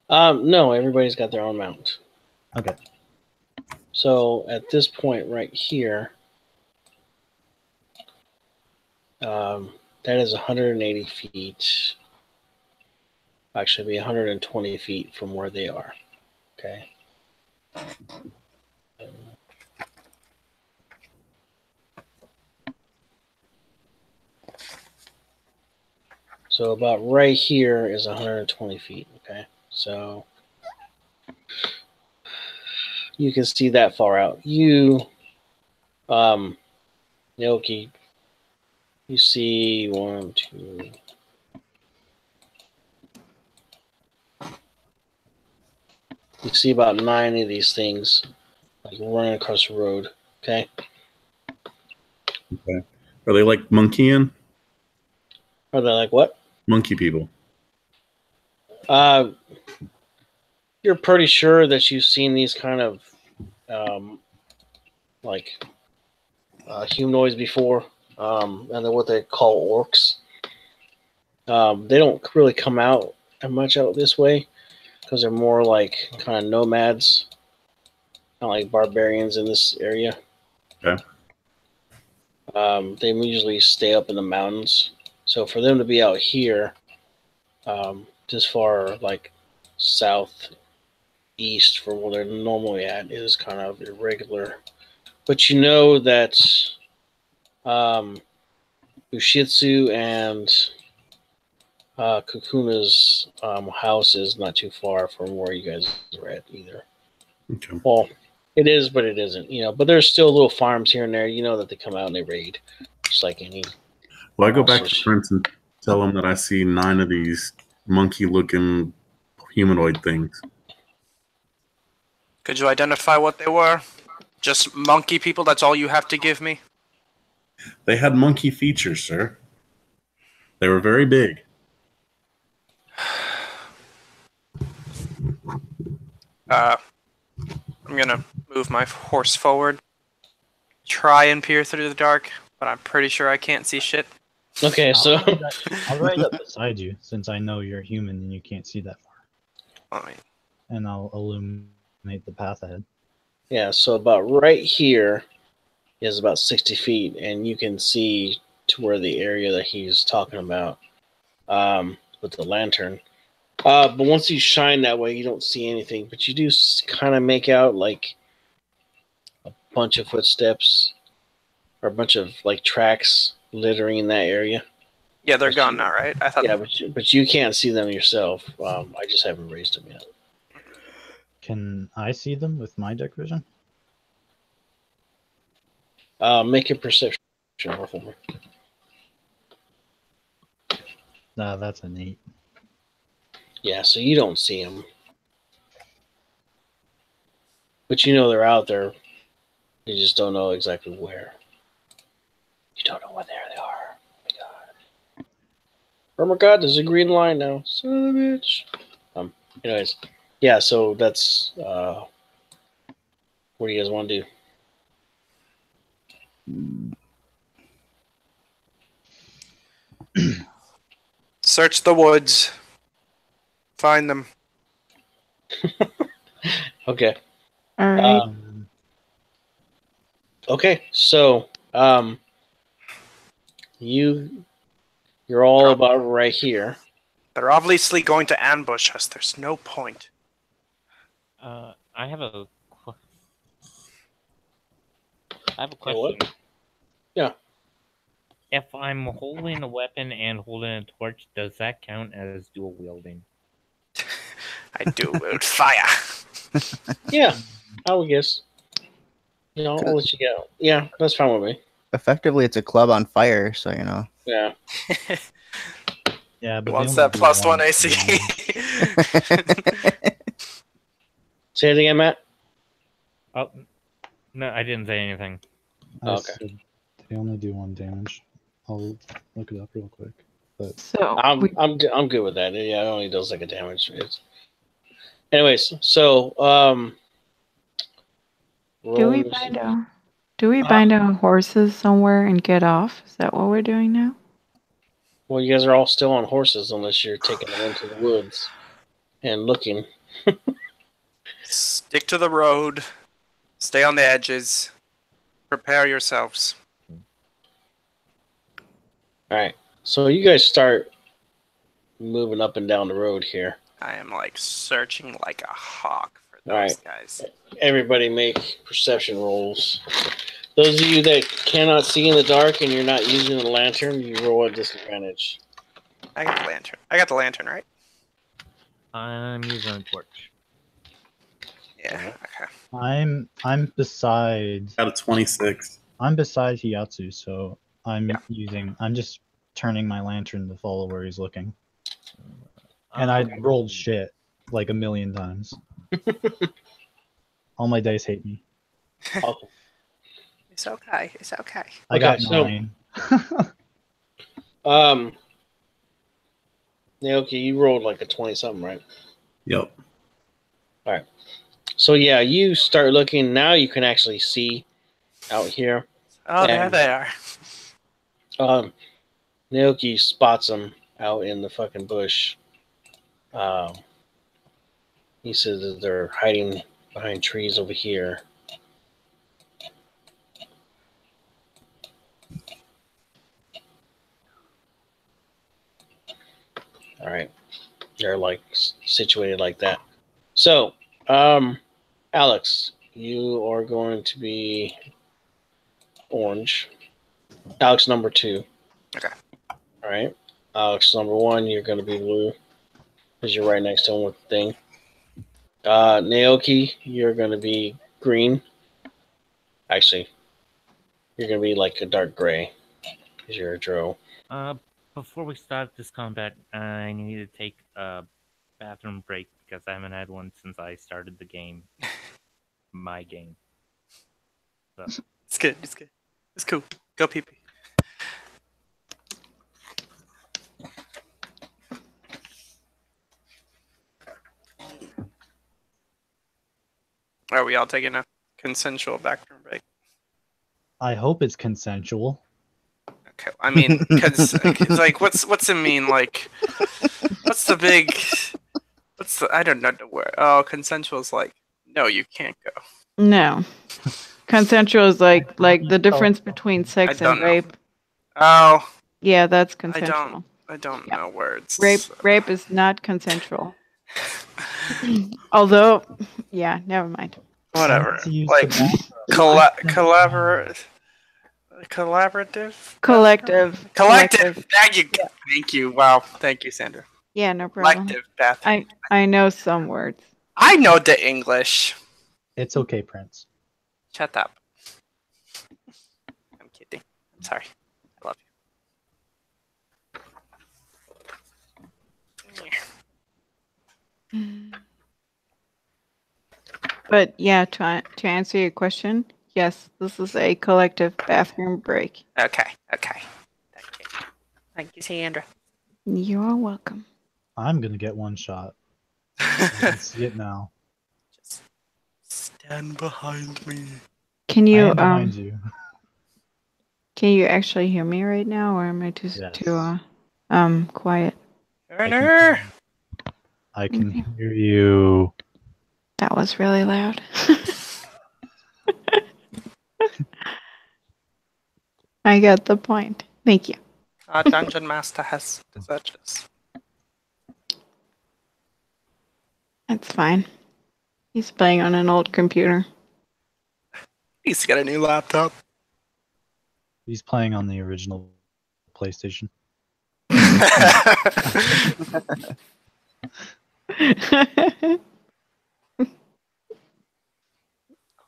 Speaker 1: No, everybody's got their own mount.
Speaker 6: Okay.
Speaker 1: So at this point right here, that is 180 feet. Actually, be 120 feet from where they are. Okay. So about right here is 120 feet. Okay. So you can see that far out. You, Naoki, you see 1, 2. You see about 9 of these things, like running across the road. Okay.
Speaker 3: Okay. Are they like monkeying?
Speaker 1: Are they like what?
Speaker 3: Monkey people.
Speaker 1: You're pretty sure that you've seen these kind of like humanoids before, and they're what they call orcs. They don't really come out much out this way because they're more like kind of nomads, kind of like barbarians in this area.
Speaker 3: Okay.
Speaker 1: They usually stay up in the mountains. So for them to be out here, this far, like southeast from where they're normally at is kind of irregular. But you know that Ushitsu and Kakuna's house is not too far from where you guys are at either.
Speaker 3: Okay.
Speaker 1: Well, it is, but it isn't. But there's still little farms here and there. That they come out and they raid, just like any.
Speaker 3: Well, I go back to Prince and tell him that I see 9 of these monkey-looking humanoid things.
Speaker 2: Could you identify what they were? Just monkey people, that's all you have to give me?
Speaker 3: They had monkey features, sir. They were very big.
Speaker 2: I'm gonna move my horse forward. Try and peer through the dark, but I'm pretty sure I can't see shit.
Speaker 1: Okay, so
Speaker 6: I'll ride up beside you since I know you're human and you can't see that far.
Speaker 2: Alright.
Speaker 6: And I'll illuminate the path ahead.
Speaker 1: yeah, so about right here is about 60 feet, and you can see to where the area that he's talking about with the lantern. But once you shine that way, you don't see anything, but you do kind of make out like a bunch of footsteps or a bunch of like tracks littering in that area.
Speaker 2: Yeah, they're gone now, right? I thought.
Speaker 1: Yeah, but you can't see them yourself. I just haven't raised them yet.
Speaker 6: Can I see them with my deck vision?
Speaker 1: Make a perception roll for me.
Speaker 6: Nah, that's an 8.
Speaker 1: Yeah, so you don't see them, but they're out there. You just don't know exactly where. You don't know where they are. Oh my god! Oh my god! There's a green line now. Son of a bitch. Anyways, yeah. So that's what do you guys want to do?
Speaker 2: Search the woods. Find them.
Speaker 1: Okay.
Speaker 5: All right.
Speaker 1: Okay. So you're all about right here.
Speaker 2: They're obviously going to ambush us. There's no point.
Speaker 7: I have a
Speaker 1: What?
Speaker 7: question.
Speaker 1: Yeah.
Speaker 7: If I'm holding a weapon and holding a torch, does that count as dual wielding?
Speaker 2: I do wield fire.
Speaker 1: Yeah, I would guess. I'll let you go. Yeah, that's fine with me.
Speaker 4: Effectively, it's a club on fire, so
Speaker 1: Yeah.
Speaker 6: Yeah, but
Speaker 2: Wants
Speaker 6: they only
Speaker 2: that
Speaker 6: do
Speaker 2: plus one
Speaker 6: one
Speaker 2: AC.
Speaker 1: Say it again, Matt.
Speaker 7: Oh, no, I didn't say anything.
Speaker 6: I
Speaker 1: Okay.
Speaker 6: said they only do 1 damage. I'll look it up real quick. But
Speaker 5: So
Speaker 1: I'm good with that. Yeah, it only does like a damage. Anyways, so
Speaker 5: do we bind our horses somewhere and get off? Is that what we're doing now?
Speaker 1: Well, you guys are all still on horses unless you're taking them into the woods and looking.
Speaker 2: Stick to the road. Stay on the edges. Prepare yourselves.
Speaker 1: All right. So you guys start moving up and down the road here.
Speaker 2: I am like searching like a hawk for those
Speaker 1: Alright.
Speaker 2: guys.
Speaker 1: Everybody make perception rolls. Those of you that cannot see in the dark and you're not using the lantern, you roll at disadvantage.
Speaker 2: I got the lantern. I got the lantern, right?
Speaker 7: I'm using a torch.
Speaker 2: Yeah. Okay.
Speaker 6: I'm beside
Speaker 3: Got a 26.
Speaker 6: I'm beside Hiyatsu, so I'm just turning my lantern to follow where he's looking. And I rolled shit like 1,000,000 times. All my dice hate me.
Speaker 1: Oh,
Speaker 2: It's okay. It's okay.
Speaker 6: I got
Speaker 1: so-
Speaker 6: 9.
Speaker 1: Naoki, you rolled like a 20-something, right?
Speaker 3: Yep.
Speaker 1: So yeah, you start looking. Now you can actually see out here.
Speaker 2: Oh, there
Speaker 1: And-
Speaker 2: they are.
Speaker 1: Naoki spots them out in the fucking bush. He says that they're hiding behind trees over here. All right. They're like situated like that. So, Alex, you are going to be orange. Alex number 2.
Speaker 2: Okay.
Speaker 1: All right. Alex number 1, you're going to be blue because you're right next to him with the thing. Naoki, you're going to be green. Actually, you're going to be like a dark gray because you're a Dro.
Speaker 7: Before we start this combat, I need to take a bathroom break because I haven't had one since I started the game. My game. So.
Speaker 2: It's good. It's good. It's cool. Go pee pee. Are we all taking a consensual bathroom break?
Speaker 6: I hope it's consensual.
Speaker 2: Okay. I mean, because like, what's it mean? Like, what's the big? What's the? I don't know the word. Oh, consensual is like, no, you can't go.
Speaker 5: No. Consensual is like the difference between sex
Speaker 2: don't
Speaker 5: and
Speaker 2: know.
Speaker 5: rape.
Speaker 2: Oh,
Speaker 5: Yeah, that's consensual.
Speaker 2: I don't
Speaker 5: Yeah.
Speaker 2: know words.
Speaker 5: Rape is not consensual. Although, yeah, never mind.
Speaker 2: Whatever.
Speaker 6: To use
Speaker 2: Like,
Speaker 6: the
Speaker 2: collaborative.
Speaker 5: Collective.
Speaker 2: Thank you.
Speaker 5: Yeah.
Speaker 2: Thank you. Wow. Thank you, Sandra.
Speaker 5: Yeah, no problem.
Speaker 2: Collective bathroom.
Speaker 5: I know some words.
Speaker 2: I know the English.
Speaker 6: It's okay, Prince.
Speaker 2: Shut up. I'm kidding. I'm sorry. I love you.
Speaker 5: But yeah, to answer your question, yes, this is a collective bathroom break.
Speaker 2: Okay. Thank you, Sandra.
Speaker 5: You're welcome.
Speaker 6: I'm gonna get one shot. I can see it now.
Speaker 2: Just stand behind me.
Speaker 5: Can
Speaker 6: I
Speaker 5: you
Speaker 6: am behind you.
Speaker 5: Can you actually hear me right now, or am I too quiet?
Speaker 2: Turner.
Speaker 6: I can hear you.
Speaker 5: That was really loud. I got the point. Thank you.
Speaker 2: Our dungeon master has deserted us.
Speaker 5: That's fine. He's playing on an old computer.
Speaker 2: He's got a new laptop.
Speaker 6: He's playing on the original PlayStation.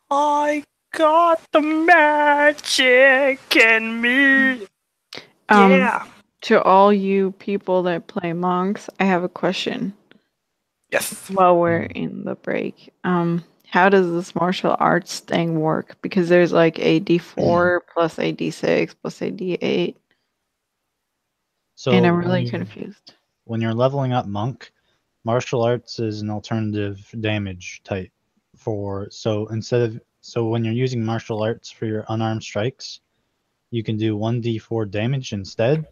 Speaker 2: I got the magic in me. Yeah.
Speaker 5: To all you people that play monks, I have a question.
Speaker 2: Yes.
Speaker 5: While we're in the break, how does this martial arts thing work? Because there's like a D4 plus a D6 plus a D8.
Speaker 6: So
Speaker 5: And I'm really confused.
Speaker 6: When you're leveling up monk, martial arts is an alternative damage type so when you're using martial arts for your unarmed strikes, you can do 1d4 damage instead,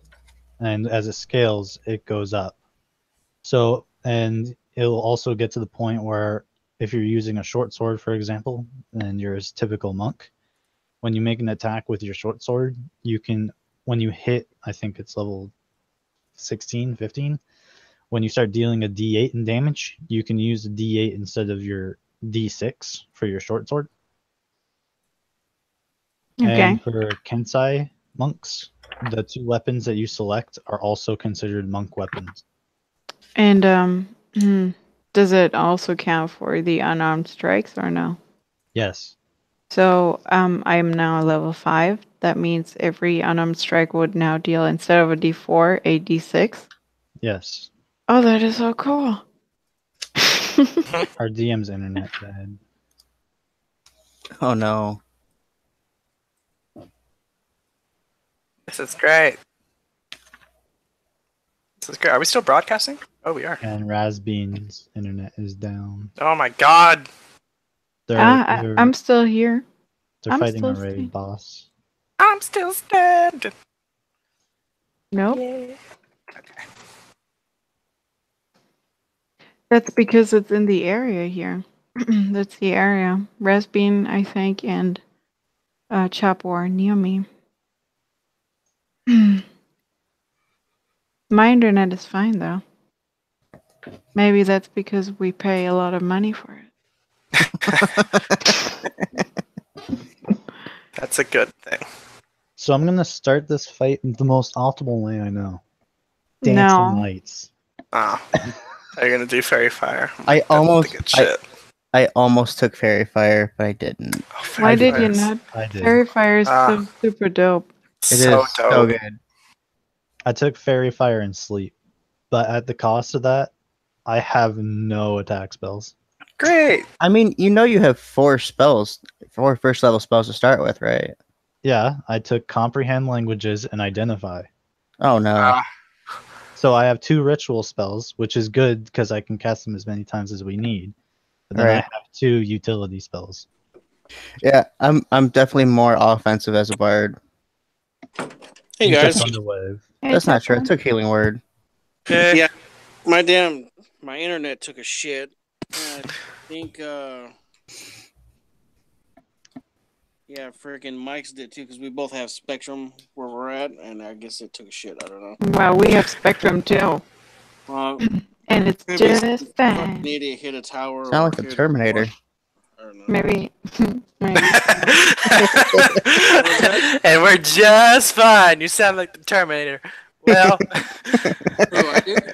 Speaker 6: and as it scales, it goes up. So, and it'll also get to the point where if you're using a short sword, for example, and you're a typical monk, when you make an attack with your short sword, you can, when you hit, I think it's level 16, 15, when you start dealing a d8 in damage, you can use a d8 instead of your d6 for your short sword.
Speaker 5: Okay.
Speaker 6: And for Kensai monks, the 2 weapons that you select are also considered monk weapons.
Speaker 5: And does it also count for the unarmed strikes or no?
Speaker 6: Yes.
Speaker 5: So I am now level 5. That means every unarmed strike would now deal, instead of a D4, a D6.
Speaker 6: Yes.
Speaker 5: Oh, that is so cool.
Speaker 6: Our DM's internet died.
Speaker 4: Oh no.
Speaker 2: This is great. Are we still broadcasting? Oh, we are.
Speaker 6: And Razbean's internet is down.
Speaker 2: Oh my god.
Speaker 5: I'm still here.
Speaker 6: They're fighting a raid boss.
Speaker 2: I'm still standing.
Speaker 5: Nope.
Speaker 2: Yeah. Okay.
Speaker 5: That's because it's in the area here. That's the area. Rasbean, I think, and Chapo are near me. My internet is fine, though. Maybe that's because we pay a lot of money for it.
Speaker 2: That's a good thing.
Speaker 6: So I'm gonna start this fight in the most optimal way I know. Dancing
Speaker 5: No.
Speaker 6: lights.
Speaker 2: Oh. Are you gonna do fairy fire?
Speaker 4: I
Speaker 2: That's
Speaker 4: almost-
Speaker 2: the good shit.
Speaker 4: I almost took Fairy Fire, but I didn't.
Speaker 2: Oh,
Speaker 5: Why
Speaker 2: fairy
Speaker 5: did you
Speaker 2: fire is
Speaker 5: not?
Speaker 6: I did.
Speaker 5: Fairy Fire is
Speaker 2: Ah.
Speaker 5: so super dope.
Speaker 4: It
Speaker 2: so
Speaker 4: is
Speaker 2: dope.
Speaker 4: so good.
Speaker 6: I took fairy fire and sleep, but at the cost of that, I have no attack spells.
Speaker 2: Great.
Speaker 4: I mean, you have 4 spells, 4 first level spells to start with, right?
Speaker 6: Yeah, I took comprehend languages and identify.
Speaker 4: Oh no.
Speaker 2: Ah,
Speaker 6: So I have 2 ritual spells, which is good because I can cast them as many times as we need. But then I
Speaker 4: Right.
Speaker 6: have 2 utility spells.
Speaker 4: Yeah, I'm definitely more offensive as a bard.
Speaker 1: Hey
Speaker 6: You took
Speaker 1: guys,
Speaker 6: Thunderwave.
Speaker 5: Hey,
Speaker 4: That's not true. I
Speaker 5: Tucker.
Speaker 4: took Healing Word.
Speaker 2: okay.
Speaker 1: Yeah. my internet took a shit. And I think yeah, freaking Mike's did too because we both have Spectrum where we're at, and I guess it took a shit. I don't know.
Speaker 5: Well, we have Spectrum too, and it's
Speaker 1: Maybe
Speaker 5: just
Speaker 1: fucking
Speaker 5: fine.
Speaker 1: idiot hit a tower.
Speaker 4: Sound
Speaker 1: or
Speaker 4: like the
Speaker 1: hit a
Speaker 4: Terminator.
Speaker 1: wall. I don't know.
Speaker 5: Maybe. Maybe.
Speaker 2: And we're just fine. You sound like the Terminator. Well,
Speaker 1: Oh, I did?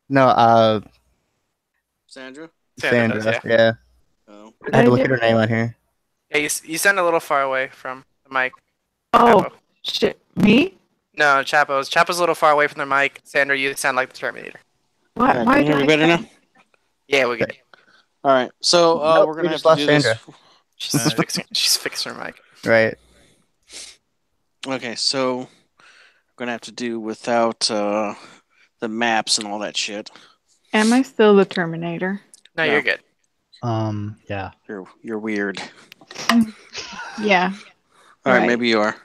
Speaker 4: No,
Speaker 1: Sandra?
Speaker 2: Sandra
Speaker 4: Sandra.
Speaker 2: does,
Speaker 4: Yeah.
Speaker 1: Oh.
Speaker 4: I had to look at her name on here.
Speaker 2: yeah, you sound a little far away from the mic.
Speaker 5: Oh
Speaker 2: Chapo.
Speaker 5: shit! Me?
Speaker 2: No, Chapo's a little far away from the mic. Sandra, you sound like the Terminator.
Speaker 5: What?
Speaker 1: Okay,
Speaker 5: Why
Speaker 1: can you hear
Speaker 5: did
Speaker 1: me
Speaker 5: I
Speaker 1: better
Speaker 5: sound-
Speaker 1: now?
Speaker 2: Yeah, we good.
Speaker 1: All right. So
Speaker 4: Nope,
Speaker 1: we're
Speaker 4: we
Speaker 1: gonna have
Speaker 4: just
Speaker 1: to
Speaker 4: lost
Speaker 1: do this.
Speaker 4: Sandra.
Speaker 2: She's fixing her mic.
Speaker 4: Right.
Speaker 1: Okay, so we're gonna have to do without the maps and all that shit.
Speaker 5: Am I still the Terminator?
Speaker 2: No,
Speaker 1: No.
Speaker 2: you're good.
Speaker 6: Yeah.
Speaker 1: You're weird.
Speaker 5: Yeah.
Speaker 1: All right,
Speaker 5: Right.
Speaker 1: maybe you are.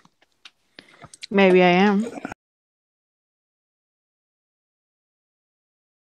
Speaker 5: Maybe I am.